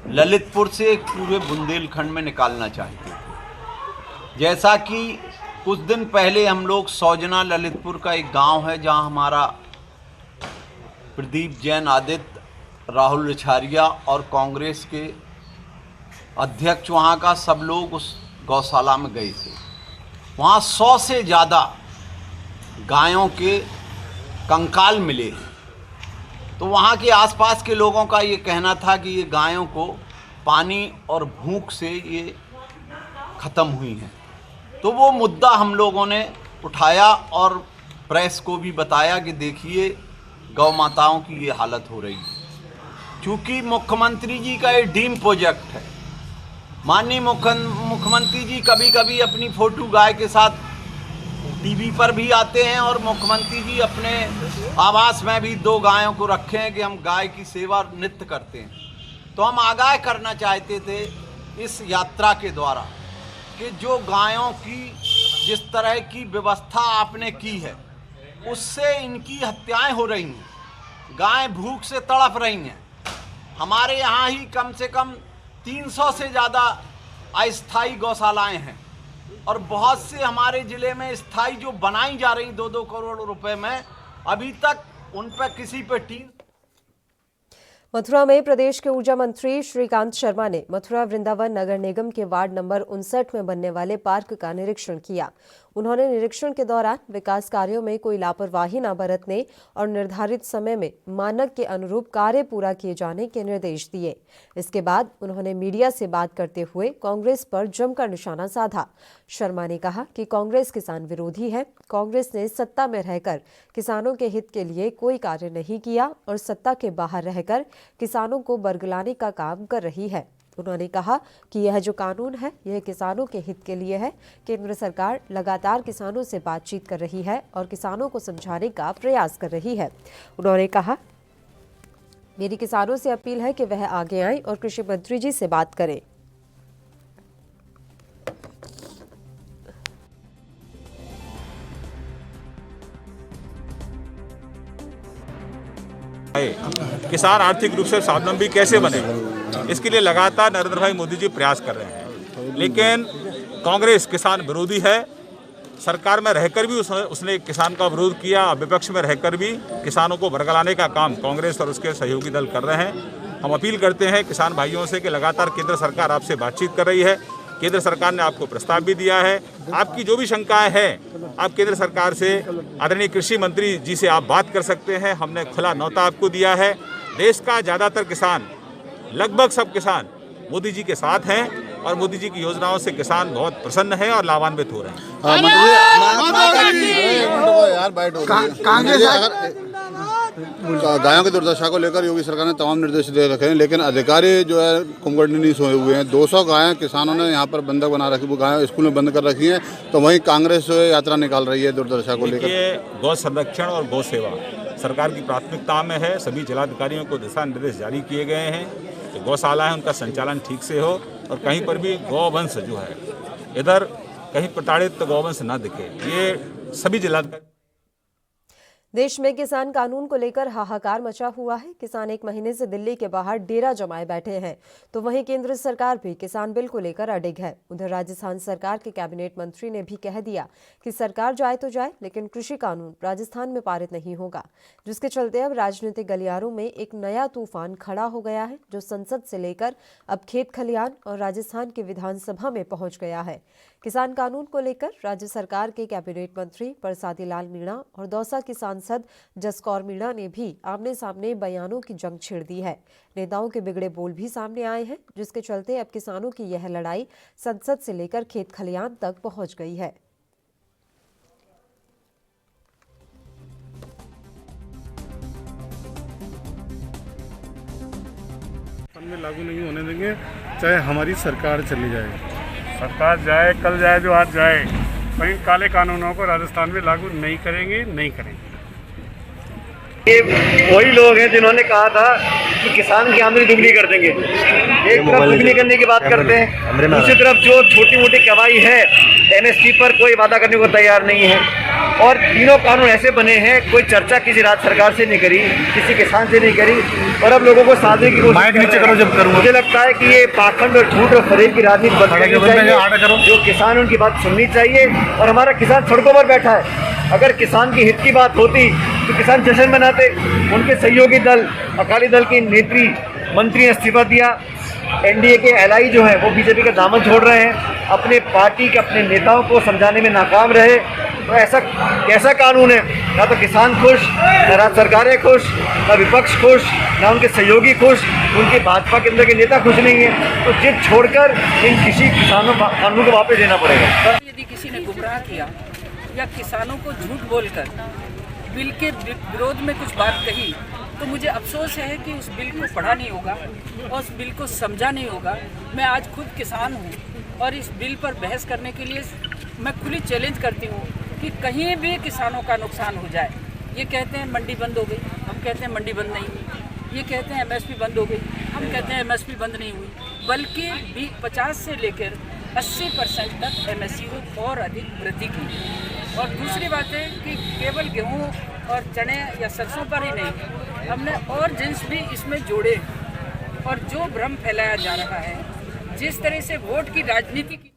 ललितपुर से पूरे बुंदेलखंड में निकालना चाहते थे। जैसा कि कुछ दिन पहले हम लोग सौजना ललितपुर का एक गांव है जहां हमारा प्रदीप जैन आदित्य, राहुल रिछारिया और कांग्रेस के अध्यक्ष वहां का सब लोग उस गौशाला में गए थे। वहां 100 से ज़्यादा गायों के कंकाल मिले। तो वहाँ के आसपास के लोगों का ये कहना था कि ये गायों को पानी और भूख से ये ख़त्म हुई हैं। तो वो मुद्दा हम लोगों ने उठाया और प्रेस को भी बताया कि देखिए गौ माताओं की ये हालत हो रही है। चूँकि मुख्यमंत्री जी का ये ड्रीम प्रोजेक्ट है, माननीय मुख्यमंत्री जी कभी कभी अपनी फ़ोटो गाय के साथ टीवी पर भी आते हैं और मुख्यमंत्री जी अपने आवास में भी 2 गायों को रखे हैं कि हम गाय की सेवा नित्य करते हैं। तो हम आगाह करना चाहते थे इस यात्रा के द्वारा कि जो गायों की जिस तरह की व्यवस्था आपने की है उससे इनकी हत्याएं हो रही हैं, गायें भूख से तड़प रही हैं। हमारे यहाँ ही कम से कम 300 से ज़्यादा अस्थायी गौशालाएँ हैं और बहुत से हमारे ज़िले में स्थायी जो बनाई जा रही 2-2 करोड़ रुपए में, अभी तक उन पर किसी पे टीम। मथुरा में प्रदेश के ऊर्जा मंत्री श्रीकांत शर्मा ने मथुरा वृंदावन नगर निगम के वार्ड नंबर 59 में बनने वाले पार्क का निरीक्षण किया। उन्होंने निरीक्षण के दौरान विकास कार्यों में कोई लापरवाही न बरतने और निर्धारित समय में मानक के अनुरूप कार्य पूरा किए जाने के निर्देश दिए। इसके बाद उन्होंने मीडिया से बात करते हुए कांग्रेस पर जमकर निशाना साधा। शर्मा ने कहा कि कांग्रेस किसान विरोधी है। कांग्रेस ने सत्ता में रहकर किसानों के हित के लिए कोई कार्य नहीं किया और सत्ता के बाहर रहकर किसानों को बरगलाने का काम कर रही है। उन्होंने कहा कि यह जो कानून है यह किसानों के हित के लिए है। केंद्र सरकार लगातार किसानों से बातचीत कर रही है और किसानों को समझाने का प्रयास कर रही है। उन्होंने कहा, मेरी किसानों से अपील है कि वह आगे आएं और कृषि मंत्री जी से बात करें। किसान आर्थिक रूप से स्वावलंबी कैसे बने, इसके लिए लगातार नरेंद्र भाई मोदी जी प्रयास कर रहे हैं। लेकिन कांग्रेस किसान विरोधी है। सरकार में रहकर भी उसने किसान का विरोध किया। विपक्ष में रहकर भी किसानों को बरगलाने का काम कांग्रेस और उसके सहयोगी दल कर रहे हैं। हम अपील करते हैं किसान भाइयों से कि लगातार केंद्र सरकार आपसे बातचीत कर रही है। केंद्र सरकार ने आपको प्रस्ताव भी दिया है। आपकी जो भी शंकाएं हैं आप केंद्र सरकार से आदरणीय कृषि मंत्री जी से आप बात कर सकते हैं। हमने खुला न्योता आपको दिया है। देश का ज़्यादातर किसान, लगभग सब किसान मोदी जी के साथ हैं और मोदी जी की योजनाओं से किसान बहुत प्रसन्न हैं और लाभान्वित हो रहे हैं। गायों की दुर्दशा को लेकर योगी सरकार ने तमाम निर्देश दे रखे हैं, लेकिन अधिकारी जो है कुंभकर्ण नहीं सोए हुए हैं। 200 गायें किसानों ने यहाँ पर बंधक बना रखी, वो गायें स्कूल में बंद कर रखी हैं। तो वहीं कांग्रेस यात्रा निकाल रही है दुर्दशा को लेकर। ये गौ संरक्षण और गौ सेवा सरकार की प्राथमिकता में है। सभी जिलाधिकारियों को दिशा निर्देश जारी किए गए हैं कि गौशाला है उनका संचालन ठीक से हो और कहीं पर भी गौवंश जो है इधर कहीं प्रताड़ित गौवंश न दिखे। ये सभी जिलाधिकारी। देश में किसान कानून को लेकर हाहाकार मचा हुआ है। किसान 1 महीने से दिल्ली के बाहर डेरा जमाए बैठे हैं, तो वहीं केंद्र सरकार भी किसान बिल को लेकर अडिग है। उधर राजस्थान सरकार के कैबिनेट मंत्री ने भी कह दिया कि सरकार जाए तो जाए, लेकिन कृषि कानून राजस्थान में पारित नहीं होगा, जिसके चलते अब राजनीतिक गलियारों में एक नया तूफान खड़ा हो गया है, जो संसद से लेकर अब खेत खलियान और राजस्थान की विधानसभा में पहुंच गया है। किसान कानून को लेकर राज्य सरकार के कैबिनेट मंत्री परसादी लाल मीणा और दौसा की सांसद सांसद जसकौर मीणा ने भी आमने सामने बयानों की जंग छिड़ दी है। नेताओं के बिगड़े बोल भी सामने आए हैं, जिसके चलते अब किसानों की यह लड़ाई संसद से लेकर खेत खलियान तक पहुंच गई है। में लागू नहीं होने देंगे, चाहे हमारी सरकार चली जाए। सरकार जाए, कल जाए, जो आज जाए, पर इन काले कानूनों को राजस्थान में लागू नहीं करेंगे, नहीं करेंगे। ये वही लोग हैं जिन्होंने कहा था कि किसान की आमदनी दुगनी कर देंगे। एक तरफ दुगनी करने की बात करते हैं, दूसरी तरफ जो छोटी मोटी कमाई है एमएसपी पर कोई वादा करने को तैयार नहीं है। और तीनों कानून ऐसे बने हैं, कोई चर्चा किसी राज्य सरकार से नहीं करी, किसी किसान से नहीं करी, और अब लोगों को साधने की कोशिश कर रहे हैं। मुझे लगता है कि ये पाखंड और झूठ और फरेब की राजनीति बंद करनी चाहिए। जो किसान, उनकी बात सुननी चाहिए। और हमारा किसान सड़कों पर बैठा है। अगर किसान की हित की बात होती तो किसान जश्न मनाते। उनके सहयोगी दल, अकाली दल की नेत्री मंत्री ने इस्तीफा दिया। एनडीए के एलआई जो है वो बीजेपी का दामन छोड़ रहे हैं, अपने पार्टी के अपने नेताओं को समझाने में नाकाम रहे। तो ऐसा कैसा कानून है? ना तो किसान खुश, ना राज्य सरकारें खुश, ना विपक्ष खुश, ना उनके सहयोगी खुश, उनके भाजपा के अंदर के नेता खुश नहीं है। तो जिद छोड़कर इन किसी कानून को वापस देना पड़ेगा। यदि किसी ने गुमराह किया या किसानों को झूठ बोलकर बिल के विरोध में कुछ बात कही, तो मुझे अफसोस है कि उस बिल को पढ़ा नहीं होगा और उस बिल को समझा नहीं होगा। मैं आज खुद किसान हूँ और इस बिल पर बहस करने के लिए मैं खुली चैलेंज करती हूँ कि कहीं भी किसानों का नुकसान हो जाए। ये कहते हैं मंडी बंद हो गई, हम कहते हैं मंडी बंद नहीं हुई। ये कहते हैं एमएसपी बंद हो गई, हम कहते हैं एमएसपी बंद नहीं हुई, बल्कि 50 से लेकर 80% तक एमएसपी को और अधिक वृद्धि की। और दूसरी बात है कि केवल गेहूं और चने या सरसों पर ही नहीं, हमने और जिन्स भी इसमें जोड़े। और जो भ्रम फैलाया जा रहा है, जिस तरह से वोट की राजनीति की।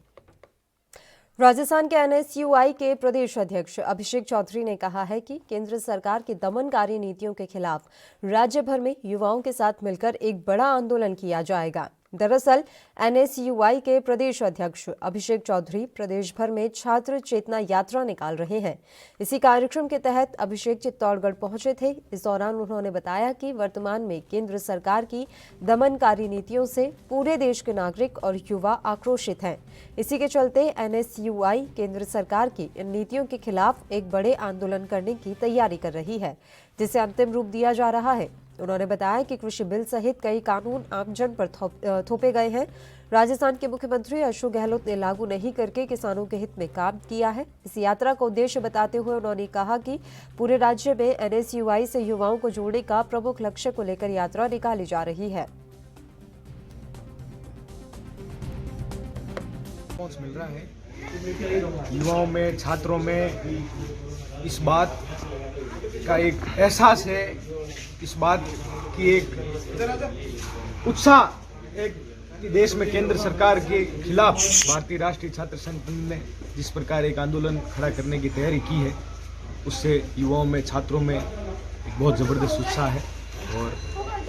राजस्थान के एनएसयूआई के प्रदेश अध्यक्ष अभिषेक चौधरी ने कहा है कि केंद्र सरकार की दमनकारी नीतियों के खिलाफ राज्य भर में युवाओं के साथ मिलकर एक बड़ा आंदोलन किया जाएगा। दरअसल एनएसयूआई के प्रदेश अध्यक्ष अभिषेक चौधरी प्रदेश भर में छात्र चेतना यात्रा निकाल रहे हैं। इसी कार्यक्रम के तहत अभिषेक चित्तौड़गढ़ पहुंचे थे। इस दौरान उन्होंने बताया कि वर्तमान में केंद्र सरकार की दमनकारी नीतियों से पूरे देश के नागरिक और युवा आक्रोशित हैं। इसी के चलते एनएसयूआई केंद्र सरकार की इन नीतियों के खिलाफ एक बड़े आंदोलन करने की तैयारी कर रही है, जिसे अंतिम रूप दिया जा रहा है। उन्होंने बताया कि कृषि बिल सहित कई कानून आमजन पर थोपे गए हैं। राजस्थान के मुख्यमंत्री अशोक गहलोत ने लागू नहीं करके किसानों के हित में काम किया है। इस यात्रा का उद्देश्य बताते हुए उन्होंने कहा कि पूरे राज्य में एनएसयूआई से युवाओं को जोड़ने का प्रमुख लक्ष्य को लेकर यात्रा निकाली जा रही है। मिल रहा है युवाओं में, छात्रों में इस बात का एक एहसास है, इस बात की एक उत्साह एक कि देश में केंद्र सरकार के खिलाफ भारतीय राष्ट्रीय छात्र संगठन ने जिस प्रकार एक आंदोलन खड़ा करने की तैयारी की है, उससे युवाओं में, छात्रों में एक बहुत ज़बरदस्त उत्साह है। और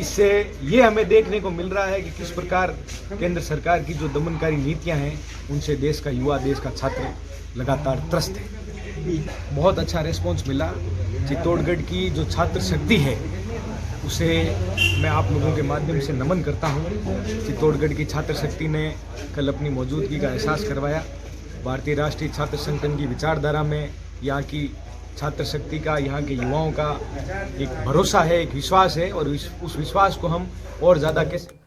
इससे ये हमें देखने को मिल रहा है कि किस प्रकार केंद्र सरकार की जो दमनकारी नीतियां हैं, उनसे देश का युवा, देश का छात्र लगातार त्रस्त है। बहुत अच्छा रिस्पॉन्स मिला। चित्तौड़गढ़ की जो छात्र शक्ति है, उसे मैं आप लोगों के माध्यम से नमन करता हूँ। चित्तौड़गढ़ की छात्र शक्ति ने कल अपनी मौजूदगी का एहसास करवाया। भारतीय राष्ट्रीय छात्र संगठन की विचारधारा में यहाँ की छात्र शक्ति का, यहाँ के युवाओं का एक भरोसा है, एक विश्वास है, और उस विश्वास को हम और ज़्यादा कैसे।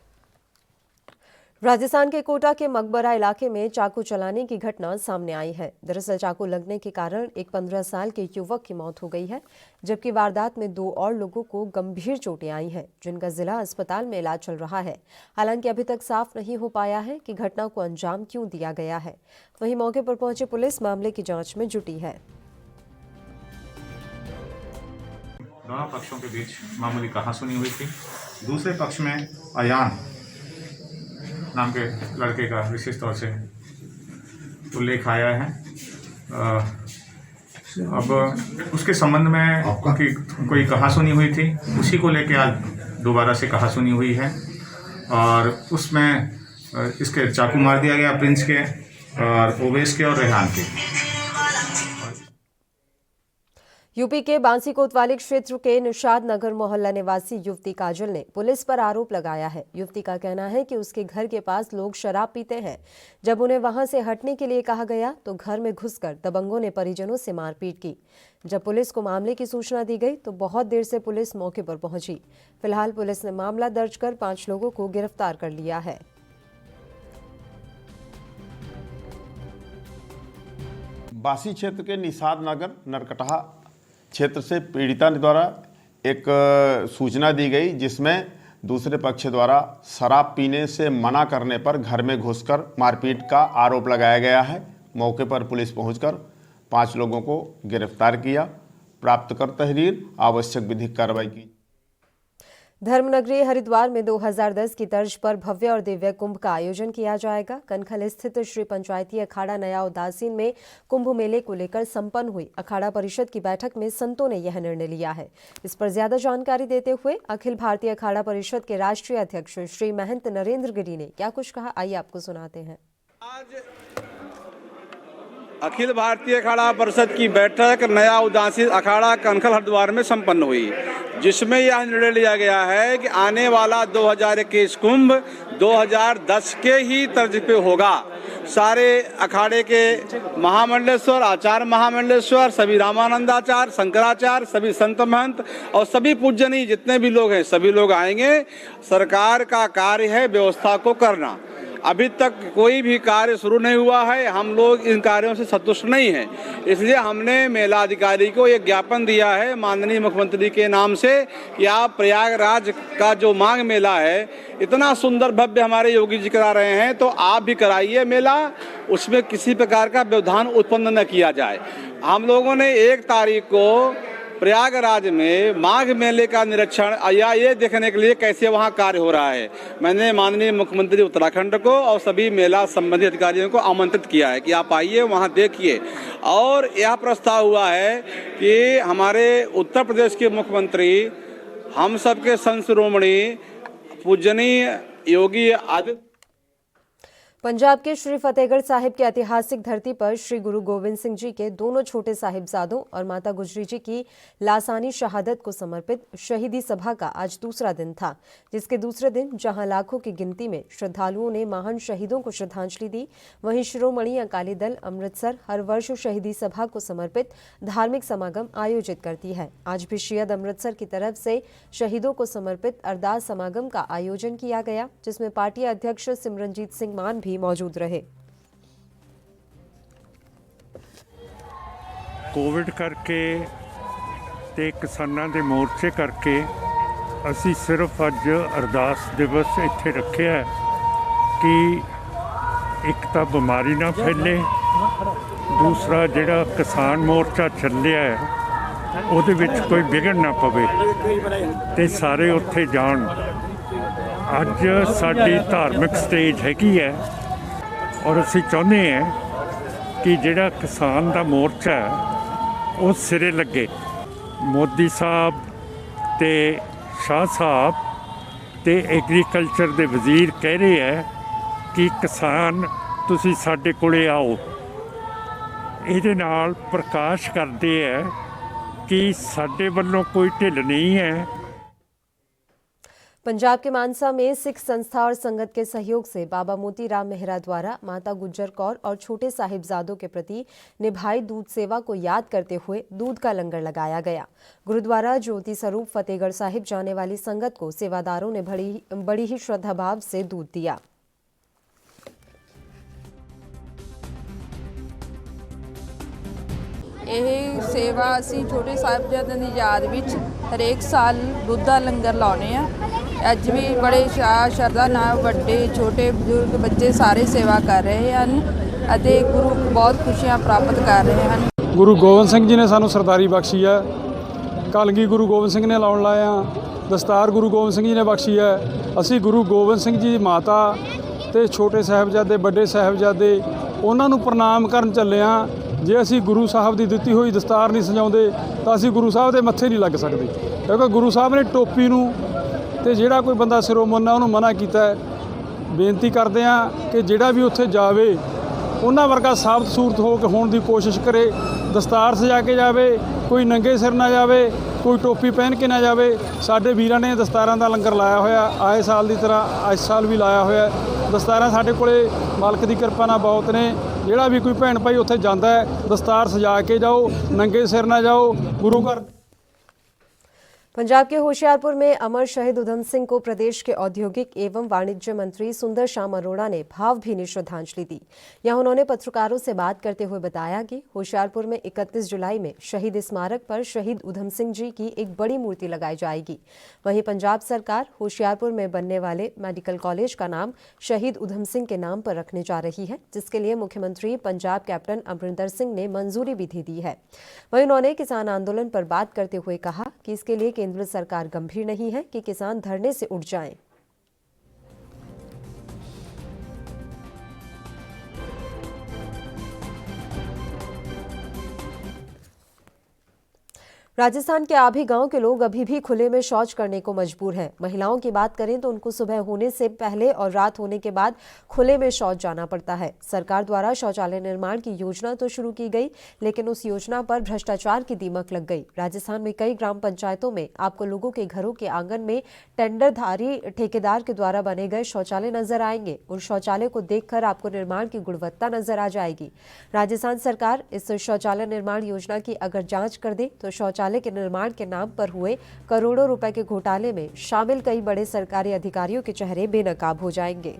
राजस्थान के कोटा के मकबरा इलाके में चाकू चलाने की घटना सामने आई है। दरअसल चाकू लगने के कारण एक 15 साल के युवक की मौत हो गई है, जबकि वारदात में 2 और लोगों को गंभीर चोटें आई हैं, जिनका जिला अस्पताल में इलाज चल रहा है। हालांकि अभी तक साफ नहीं हो पाया है कि घटना को अंजाम क्यों दिया गया है। वहीं मौके पर पहुंची पुलिस मामले की जांच में जुटी है। दोनों पक्षों के बीच मामूली कहासुनी हुई थी। दूसरे पक्ष में अयान नाम के लड़के का विशेष तौर से उल्लेख आया है। अब उसके संबंध में कोई कहासुनी हुई थी, उसी को लेके आज दोबारा से कहासुनी हुई है, और उसमें इसके चाकू मार दिया गया प्रिंस के और ओवेश के और रेहान के। यूपी के बांसी कोतवाली क्षेत्र के निषाद नगर मोहल्ला निवासी युवती काजल ने पुलिस पर आरोप लगाया है। युवती का कहना है कि उसके घर के पास लोग शराब पीते हैं। जब उन्हें वहां से हटने के लिए कहा गया तो घर में घुसकर दबंगों ने परिजनों से मारपीट की। जब पुलिस को मामले की सूचना दी गई तो बहुत देर से पुलिस मौके पर पहुंची। फिलहाल पुलिस ने मामला दर्ज कर 5 लोगों को गिरफ्तार कर लिया है। बांसी क्षेत्र के निषाद नगर नरकटहा क्षेत्र से पीड़िता द्वारा एक सूचना दी गई, जिसमें दूसरे पक्ष द्वारा शराब पीने से मना करने पर घर में घुसकर मारपीट का आरोप लगाया गया है। मौके पर पुलिस पहुंचकर 5 लोगों को गिरफ्तार किया। प्राप्त कर तहरीर आवश्यक विधिक कार्रवाई की। धर्मनगरी हरिद्वार में 2010 की तर्ज पर भव्य और दिव्य कुंभ का आयोजन किया जाएगा। कनखल स्थित श्री पंचायती अखाड़ा नया उदासीन में कुंभ मेले को लेकर संपन्न हुई अखाड़ा परिषद की बैठक में संतों ने यह निर्णय लिया है। इस पर ज्यादा जानकारी देते हुए अखिल भारतीय अखाड़ा परिषद के राष्ट्रीय अध्यक्ष श्री महंत नरेंद्र गिरी ने क्या कुछ कहा, आइए आपको सुनाते हैं। अखिल भारतीय अखाड़ा परिषद की बैठक नया उदासीन अखाड़ा कनखल हरिद्वार में संपन्न हुई, जिसमें यह निर्णय लिया गया है कि आने वाला 2021 कुंभ 2010 के ही तर्ज पे होगा। सारे अखाड़े के महामंडलेश्वर, आचार्य महामंडलेश्वर, सभी रामानंदाचार्य, शंकराचार्य, सभी संत महंत और सभी पूजनीय जितने भी लोग हैं सभी लोग आएंगे। सरकार का कार्य है व्यवस्था को करना। अभी तक कोई भी कार्य शुरू नहीं हुआ है। हम लोग इन कार्यों से संतुष्ट नहीं हैं, इसलिए हमने मेला अधिकारी को एक ज्ञापन दिया है माननीय मुख्यमंत्री के नाम से कि आप प्रयागराज का जो माघ मेला है इतना सुंदर भव्य हमारे योगी जी करा रहे हैं, तो आप भी कराइए मेला, उसमें किसी प्रकार का व्यवधान उत्पन्न न किया जाए। हम लोगों ने 1 तारीख को प्रयागराज में माघ मेले का निरीक्षण या ये देखने के लिए कैसे वहाँ कार्य हो रहा है, मैंने माननीय मुख्यमंत्री उत्तराखंड को और सभी मेला संबंधी अधिकारियों को आमंत्रित किया है कि आप आइए वहाँ देखिए। और यह प्रस्ताव हुआ है कि हमारे उत्तर प्रदेश के मुख्यमंत्री हम सबके संत शिरोमणि पूजनीय योगी आदित्य पंजाब के श्री फतेहगढ़ साहिब की ऐतिहासिक धरती पर श्री गुरु गोविंद सिंह जी के दोनों छोटे साहिबजादों और माता गुजरी जी की लासानी शहादत को समर्पित शहीदी सभा का आज दूसरा दिन था, जिसके दूसरे दिन जहां लाखों की गिनती में श्रद्धालुओं ने महान शहीदों को श्रद्धांजलि दी, वहीं शिरोमणि अकाली दल अमृतसर हर वर्ष शहीदी सभा को समर्पित धार्मिक समागम आयोजित करती है। आज भी शहीद अमृतसर की तरफ से शहीदों को समर्पित अरदास समागम का आयोजन किया गया, जिसमें पार्टी अध्यक्ष सिमरनजीत सिंह मान भी मौजूद रहे। कोविड करके ते किसानां दे मोर्चे करके असी सिर्फ अज अरदास दिवस इत्थे रखे है कि एक तो बीमारी ना फैले, दूसरा जिहड़ा किसान मोर्चा चलिया है उहदे विच कोई विघन ना पवे ते सारे उत्थे जाण। अज साडी धार्मिक स्टेज हैगी है और असी चाहुंदे हैं कि जिहड़ा किसान दा मोर्चा है वो सिरे लगे। मोदी साहब ते शाह साहब ते एग्रीकल्चर दे वजीर कह रहे हैं कि किसान तुसी साडे कोले आओ। इहदे नाल प्रकाश करते हैं कि साडे वल्लों कोई ढिल नहीं है। पंजाब के मानसा में सिख संस्था और संगत के सहयोग से बाबा मोती राम मेहरा द्वारा माता गुज्जर कौर और छोटे साहिबजादों के प्रति निभाई दूध सेवा को याद करते हुए दूध का लंगर लगाया गया। गुरुद्वारा ज्योति स्वरूप फतेहगढ़ साहिब जाने वाली संगत को सेवादारों ने बड़ी ही श्रद्धा भाव से दूध दिया। ਇਹ ਸੇਵਾ ਅਸੀਂ ਛੋਟੇ ਸਾਹਿਬਜ਼ਾਦਿਆਂ ਦੀ ਯਾਦ ਵਿੱਚ ਹਰੇਕ ਸਾਲ ਦੁੱਧ ਦਾ ਲੰਗਰ ਲਾਉਂਦੇ ਆ। ਅੱਜ ਵੀ ਬੜੇ ਸ਼ਰਧਾ ਨਾਲ ਵੱਡੇ ਛੋਟੇ ਬਜ਼ੁਰਗ ਬੱਚੇ ਸਾਰੇ ਸੇਵਾ ਕਰ ਰਹੇ ਹਨ ਅਤੇ ਗੁਰੂ ਬਹੁਤ ਖੁਸ਼ੀਆਂ ਪ੍ਰਾਪਤ ਕਰ ਰਹੇ ਹਨ। ਗੁਰੂ ਗੋਬਿੰਦ ਸਿੰਘ ਜੀ ਨੇ ਸਾਨੂੰ ਸਰਦਾਰੀ ਬਖਸ਼ੀ ਹੈ, ਕਲਗੀ ਗੁਰੂ ਗੋਬਿੰਦ ਸਿੰਘ ਨੇ ਲਾਉਣ ਲਾਇਆ, ਦਸਤਾਰ ਗੁਰੂ ਗੋਬਿੰਦ ਸਿੰਘ ਜੀ ਨੇ ਬਖਸ਼ੀ ਹੈ। ਅਸੀਂ ਗੁਰੂ ਗੋਬਿੰਦ ਸਿੰਘ ਜੀ ਦੀ ਮਾਤਾ ਤੇ ਛੋਟੇ ਸਾਹਿਬਜ਼ਾਦੇ ਵੱਡੇ ਸਾਹਿਬਜ਼ਾਦੇ ਉਹਨਾਂ ਨੂੰ ਪ੍ਰਣਾਮ ਕਰਨ ਚੱਲੇ ਹਾਂ। ਜੇ ਅਸੀਂ ਗੁਰੂ ਸਾਹਿਬ ਦੀ ਦਿੱਤੀ ਹੋਈ ਦਸਤਾਰ ਨਹੀਂ ਸਜਾਉਂਦੇ ਤਾਂ ਅਸੀਂ ਗੁਰੂ ਸਾਹਿਬ ਦੇ ਮੱਥੇ ਨਹੀਂ ਲੱਗ ਸਕਦੇ, ਕਿਉਂਕਿ ਗੁਰੂ ਸਾਹਿਬ ਨੇ ਟੋਪੀ ਨੂੰ ਤੇ ਜਿਹੜਾ ਕੋਈ ਬੰਦਾ ਸਿਰੋਂ ਮੁੰਨਾ ਉਹਨੂੰ ਮਨਾ ਕੀਤਾ ਹੈ। ਬੇਨਤੀ ਕਰਦੇ ਹਾਂ ਕਿ ਜਿਹੜਾ ਵੀ ਉੱਥੇ ਜਾਵੇ ਉਹਨਾਂ ਵਰਗਾ ਸਾਬਤ ਸੂਰਤ ਹੋ ਕੇ ਹੋਣ ਦੀ ਕੋਸ਼ਿਸ਼ ਕਰੇ, ਦਸਤਾਰ ਸਜਾ ਕੇ ਜਾਵੇ, ਕੋਈ ਨੰਗੇ ਸਿਰ ਨਾ ਜਾਵੇ, ਕੋਈ ਟੋਪੀ ਪਹਿਨ ਕੇ ਨਾ ਜਾਵੇ। ਸਾਡੇ ਵੀਰਾਂ ਨੇ ਦਸਤਾਰਾਂ ਦਾ ਲੰਗਰ ਲਾਇਆ ਹੋਇਆ, ਆਏ ਸਾਲ ਦੀ ਤਰ੍ਹਾਂ ਇਸ ਸਾਲ ਵੀ ਲਾਇਆ ਹੋਇਆ। ਦਸਤਾਰਾਂ ਸਾਡੇ ਕੋਲੇ ਮਾਲਕ ਦੀ ਕਿਰਪਾ ਨਾਲ ਬਹੁਤ ਨੇ। ਜਿਹੜਾ ਵੀ ਕੋਈ ਭੈਣ ਭਾਈ ਉੱਥੇ ਜਾਂਦਾ ਹੈ, ਦਸਤਾਰ ਸਜਾ ਕੇ ਜਾਓ, ਨੰਗੇ सिर ना जाओ। गुरु घर पंजाब के होशियारपुर में अमर शहीद उधम सिंह को प्रदेश के औद्योगिक एवं वाणिज्य मंत्री सुंदर श्याम अरोड़ा ने भावभीनी श्रद्धांजलि दी। यहां उन्होंने पत्रकारों से बात करते हुए बताया कि होशियारपुर में 31 जुलाई में शहीद स्मारक पर शहीद उधम सिंह जी की एक बड़ी मूर्ति लगाई जाएगी। वहीं पंजाब सरकार होशियारपुर में बनने वाले मेडिकल कॉलेज का नाम शहीद उधम सिंह के नाम पर रखने जा रही है, जिसके लिए मुख्यमंत्री पंजाब कैप्टन अमरिंदर सिंह ने मंजूरी भी दे दी है। वहीं उन्होंने किसान आंदोलन पर बात करते हुए कहा कि इसके लिए केंद्र सरकार गंभीर नहीं है कि किसान धरने से उठ जाएं। राजस्थान के आभी गांव के लोग अभी भी खुले में शौच करने को मजबूर हैं। महिलाओं की बात करें तो उनको सुबह होने से पहले और रात होने के बाद खुले में शौच जाना पड़ता है। सरकार द्वारा शौचालय निर्माण की योजना तो शुरू की गई, लेकिन उस योजना पर भ्रष्टाचार की दीमक लग गई। राजस्थान में कई ग्राम पंचायतों में आपको लोगों के घरों के आंगन में टेंडरधारी ठेकेदार के द्वारा बने गए शौचालय नजर आएंगे। उन शौचालय को देखकर आपको निर्माण की गुणवत्ता नजर आ जाएगी। राजस्थान सरकार इस शौचालय निर्माण योजना की अगर जांच कर दे तो शौचालय के निर्माण के नाम पर हुए करोड़ों रुपए के घोटाले में शामिल कई बड़े सरकारी अधिकारियों के चेहरे बेनकाब हो जाएंगे।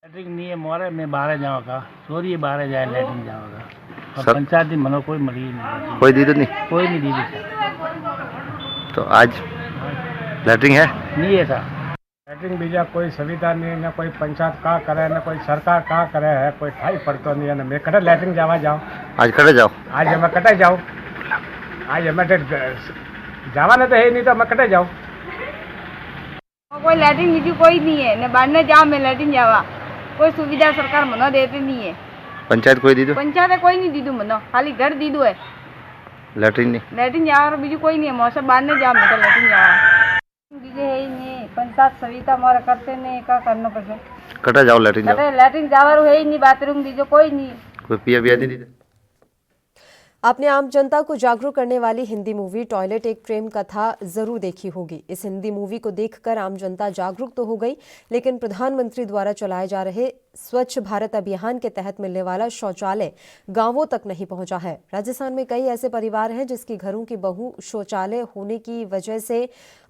लैट्रिन नहीं है मोरे में बाहर जाऊंगा, चोरी बाहर जाए लैट्रिन जाऊंगा। और पंचायती मनो कोई मरी नहीं, कोई दी तो नहीं, कोई नहीं दी सर। तो आज लैट्रिन है नहीं है सर। लैट्रिन बीजा कोई सुविधा नहीं, ना कोई पंचायत का करे, ना कोई सरकार का करे है, कोई ठाई पड़तो नहीं है। ना मैं कटे लैट्रिन जावा जाऊँ, आज कटे जाओ, आज मैं कटे जाऊँ, आज मैं जावा ना तो है नहीं तो मैं कटे जाऊँ। कोई लैट्रिन बीजू कोई नहीं है, न बाढ़ने जाओ मैं लैट्रिन जावा, कोई सुविधा सरकार मनो देती नहीं है। पंचायत कोई दी दो, पंचायत कोई नहीं दी दू मनो, खाली घर दी दू है, लैट्रिन नहीं, लैट्रिन जावा बीजू कोई नहीं है। मौसम बाढ़ने जाओ मैं तो लैट्रिन जावा बीजे है ही नहीं। पंचायत सुविधा मोर करते नहीं, क्या करना पड़े। कटा जाओ लैट्रिन जाओ, लैट्रिन जावा है ही नहीं, बाथरूम बीजो कोई नहीं, कोई पिया बिया नहीं दी। आपने आम जनता को जागरूक करने वाली हिंदी मूवी टॉयलेट एक प्रेम कथा जरूर देखी होगी। इस हिंदी मूवी को देखकर आम जनता जागरूक तो हो गई, लेकिन प्रधानमंत्री द्वारा चलाए जा रहे स्वच्छ भारत अभियान के तहत मिलने वाला शौचालय गांवों तक नहीं पहुंचा है। राजस्थान में कई ऐसे परिवार हैं जिसकी घरों की बहू शौचालय होने की वजह से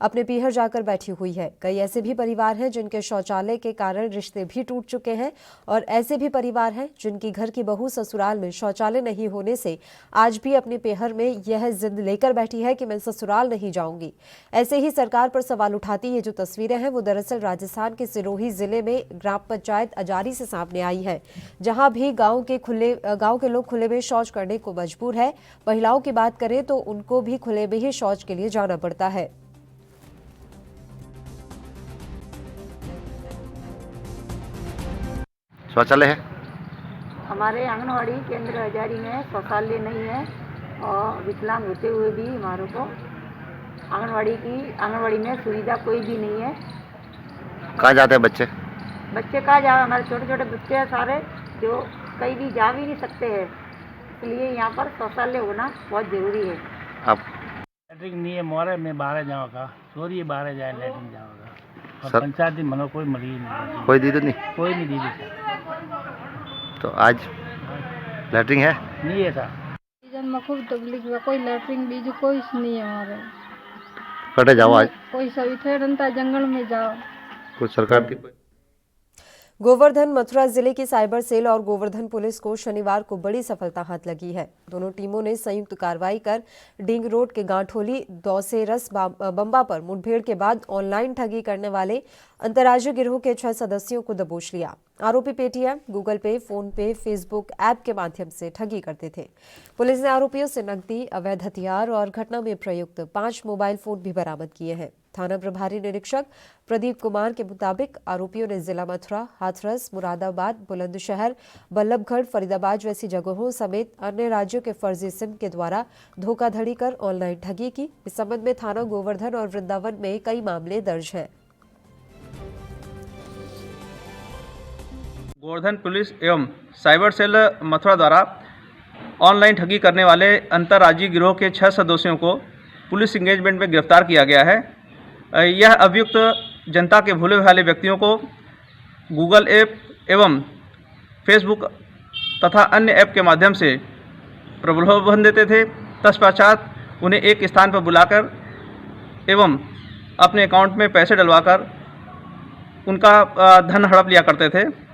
अपने पीहर जाकर बैठी हुई है। कई ऐसे भी परिवार हैं जिनके शौचालय के कारण रिश्ते भी टूट चुके हैं, और ऐसे भी परिवार हैं जिनकी घर की बहू ससुराल में शौचालय नहीं होने से आज भी अपने पेहर में यह जिद लेकर बैठी है कि मैं ससुराल नहीं जाऊंगी। ऐसे ही सरकार पर सवाल उठाती ये जो तस्वीरें हैं वो दरअसल राजस्थान के सिरोही जिले में ग्राम पंचायत अजारी से सामने आई है, जहां भी गांव के लोग खुले में शौच करने को मजबूर है। महिलाओं की बात करें तो उनको भी खुले में ही शौच के लिए जाना पड़ता है। शौचालय है हमारे आंगनवाड़ी केंद्र हजारी में शौचालय नहीं है, और विकलांग होते हुए भी हमारों को आंगनवाड़ी में सुविधा कोई भी नहीं है। कहाँ जाते हैं बच्चे? बच्चे कहाँ जाओ, हमारे छोटे छोटे बच्चे हैं सारे, जो कहीं भी जा भी नहीं सकते हैं, इसलिए यहाँ पर शौचालय होना बहुत जरूरी है। आप लैट्रिन नहीं है मोरे में बाहर जाऊंगा, चोरी बाहर जाए लैट्रिन जाऊंगा। और सर? पंचायती मनो कोई मरी नहीं, कोई दी तो नहीं, कोई नहीं दी सर। तो आज लैट्रिन है नहीं है सर। में खूब तकलीफ है, कोई लैट्रिन बीजू कोई नहीं है हमारे। कटे जाओ आज, कोई सविता रंता जंगल में जाओ, कोई सरकार की कोई। गोवर्धन मथुरा जिले की साइबर सेल और गोवर्धन पुलिस को शनिवार को बड़ी सफलता हाथ लगी है। दोनों टीमों ने संयुक्त कार्रवाई कर डिंग रोड के गांठोली दौसेरस बम्बा पर मुठभेड़ के बाद ऑनलाइन ठगी करने वाले अंतर्राज्यीय गिरोह के 6 सदस्यों को दबोच लिया। आरोपी पेटीएम, गूगल पे, फोन पे, फेसबुक ऐप के माध्यम से ठगी करते थे। पुलिस ने आरोपियों से नकदी, अवैध हथियार और घटना में प्रयुक्त 5 मोबाइल फोन भी बरामद किए हैं। थाना प्रभारी निरीक्षक प्रदीप कुमार के मुताबिक आरोपियों ने जिला मथुरा, हाथरस, मुरादाबाद, बुलंदशहर, बल्लभगढ़, फरीदाबाद जैसी जगहों समेत अन्य राज्यों के फर्जी सिम के द्वारा धोखाधड़ी कर ऑनलाइन ठगी की। इस संबंध में थाना गोवर्धन और वृंदावन में कई मामले दर्ज हैं। गोवर्धन पुलिस एवं साइबर सेल मथुरा द्वारा ऑनलाइन ठगी करने वाले अंतर्राज्यीय गिरोह के 6 सदस्यों को पुलिस इंगेजमेंट में गिरफ्तार किया गया है। यह अभियुक्त जनता के भोले भाले व्यक्तियों को गूगल ऐप एवं फेसबुक तथा अन्य ऐप के माध्यम से प्रलोभन देते थे। तत्पश्चात उन्हें एक स्थान पर बुलाकर एवं अपने अकाउंट में पैसे डलवाकर उनका धन हड़प लिया करते थे।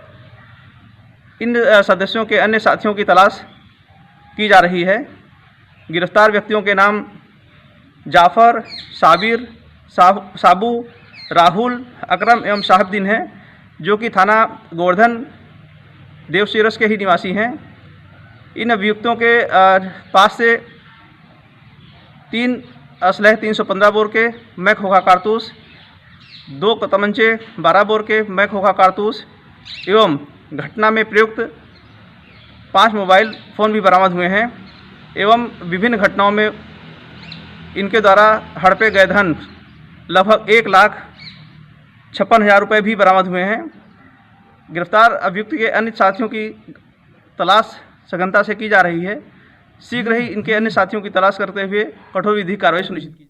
इन सदस्यों के अन्य साथियों की तलाश की जा रही है। गिरफ्तार व्यक्तियों के नाम जाफ़र, साबिर, साबू, राहुल, अकरम एवं शाहबुद्दीन हैं, जो कि थाना गोवर्धन देवसीरस के ही निवासी हैं। इन अभियुक्तों के पास से 3 असलह 315 बोर के मैक होगा कारतूस, 2 तमंचे 12 बोर के मैक होगा कारतूस एवं घटना में प्रयुक्त 5 मोबाइल फ़ोन भी बरामद हुए हैं एवं विभिन्न घटनाओं में इनके द्वारा हड़पे गए धन लगभग 1,56,000 रुपये भी बरामद हुए हैं। गिरफ्तार अभियुक्त के अन्य साथियों की तलाश सघनता से की जा रही है। शीघ्र ही इनके अन्य साथियों की तलाश करते हुए कठोर विधिक कार्रवाई सुनिश्चित की।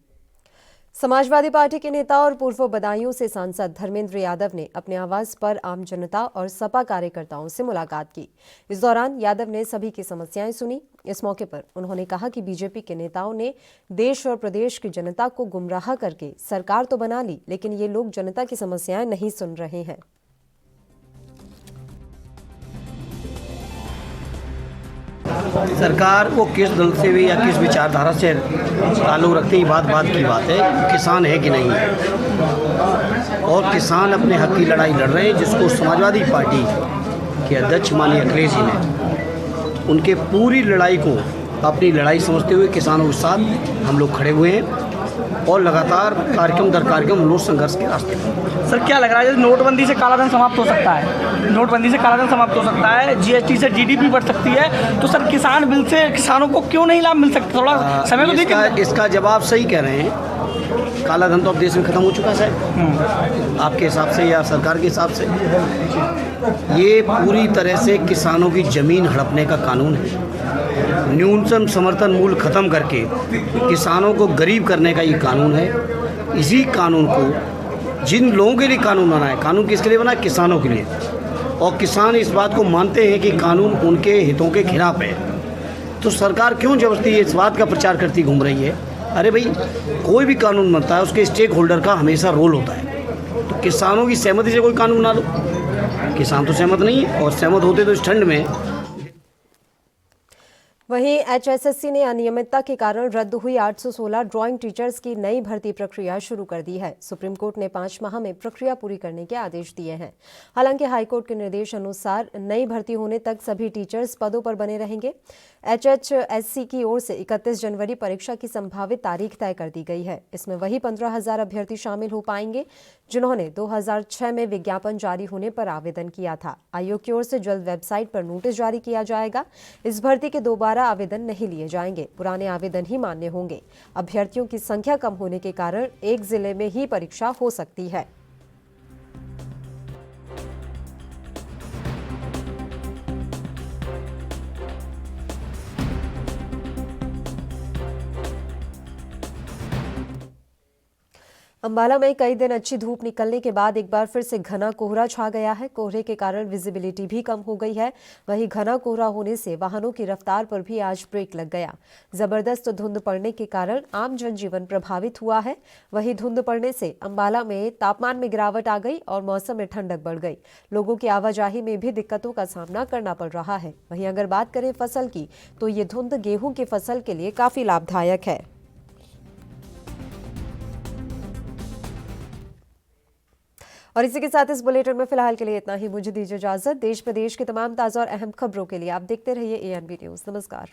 समाजवादी पार्टी के नेता और पूर्व बदायूं से सांसद धर्मेंद्र यादव ने अपने आवास पर आम जनता और सपा कार्यकर्ताओं से मुलाकात की। इस दौरान यादव ने सभी की समस्याएं सुनी। इस मौके पर उन्होंने कहा कि बीजेपी के नेताओं ने देश और प्रदेश की जनता को गुमराह करके सरकार तो बना ली, लेकिन ये लोग जनता की समस्याएं नहीं सुन रहे हैं। सरकार वो किस दल से भी या किस विचारधारा से ताल्लुक़ रखते ही बात की बात है, किसान है कि नहीं है। और किसान अपने हक की लड़ाई लड़ रहे हैं, जिसको समाजवादी पार्टी के अध्यक्ष माननीय अखिलेश जी ने उनके पूरी लड़ाई को अपनी लड़ाई समझते हुए किसानों के साथ हम लोग खड़े हुए हैं और लगातार कार्यक्रम दर कार्यक्रम हम लोग संघर्ष के रास्ते पर। सर, क्या लग रहा है जैसे नोटबंदी से कालाधन समाप्त हो सकता है, नोटबंदी से कालाधन समाप्त हो सकता है, जीएसटी से जीडीपी बढ़ सकती है, तो सर किसान बिल से किसानों को क्यों नहीं लाभ मिल सकता? थोड़ा समय तो देखिए। इसका जवाब सही कह रहे हैं। कालाधन तो अब देश में ख़त्म हो चुका है आपके हिसाब से या सरकार के हिसाब से। ये पूरी तरह से किसानों की ज़मीन हड़पने का कानून है। न्यूनतम समर्थन मूल्य ख़त्म करके किसानों को गरीब करने का ये कानून है। इसी कानून को जिन लोगों के लिए कानून बना है, कानून किसके लिए बना है? किसानों के लिए। और किसान इस बात को मानते हैं कि कानून उनके हितों के खिलाफ है, तो सरकार क्यों जबरदस्ती इस बात का प्रचार करती घूम रही है? अरे भाई, कोई भी कानून बनता है उसके स्टेक होल्डर का हमेशा रोल होता है। तो किसानों की सहमति से कोई कानून बना लो, किसान तो सहमत नहीं है, और सहमत होते तो इस ठंड में। वहीं एचएसएससी ने अनियमितता के कारण रद्द हुई 816 ड्राइंग टीचर्स की नई भर्ती प्रक्रिया शुरू कर दी है। सुप्रीम कोर्ट ने 5 माह में प्रक्रिया पूरी करने के आदेश दिए हैं। हालांकि हाईकोर्ट के निर्देश अनुसार नई भर्ती होने तक सभी टीचर्स पदों पर बने रहेंगे। एचएचएससी की ओर से 31 जनवरी परीक्षा की संभावित तारीख तय कर दी गई है। इसमें वही 15,000 अभ्यर्थी शामिल हो पाएंगे जिन्होंने 2006 में विज्ञापन जारी होने पर आवेदन किया था। आयोग की ओर से जल्द वेबसाइट पर नोटिस जारी किया जाएगा। इस भर्ती के दोबारा आवेदन नहीं लिए जाएंगे, पुराने आवेदन ही मान्य होंगे। अभ्यर्थियों की संख्या कम होने के कारण एक जिले में ही परीक्षा हो सकती है। अंबाला में कई दिन अच्छी धूप निकलने के बाद एक बार फिर से घना कोहरा छा गया है। कोहरे के कारण विजिबिलिटी भी कम हो गई है। वहीं घना कोहरा होने से वाहनों की रफ्तार पर भी आज ब्रेक लग गया। जबरदस्त धुंध पड़ने के कारण आम जनजीवन प्रभावित हुआ है। वहीं धुंध पड़ने से अंबाला में तापमान में गिरावट आ गई और मौसम में ठंडक बढ़ गई। लोगों की आवाजाही में भी दिक्कतों का सामना करना पड़ रहा है। वहीं अगर बात करें फसल की, तो ये धुंध गेहूं की फसल के लिए काफी लाभदायक है। और इसी के साथ इस बुलेटिन में फिलहाल के लिए इतना ही। मुझे दीजिए इजाजत। देश प्रदेश के तमाम ताजा और अहम खबरों के लिए आप देखते रहिए ANB न्यूज़। नमस्कार।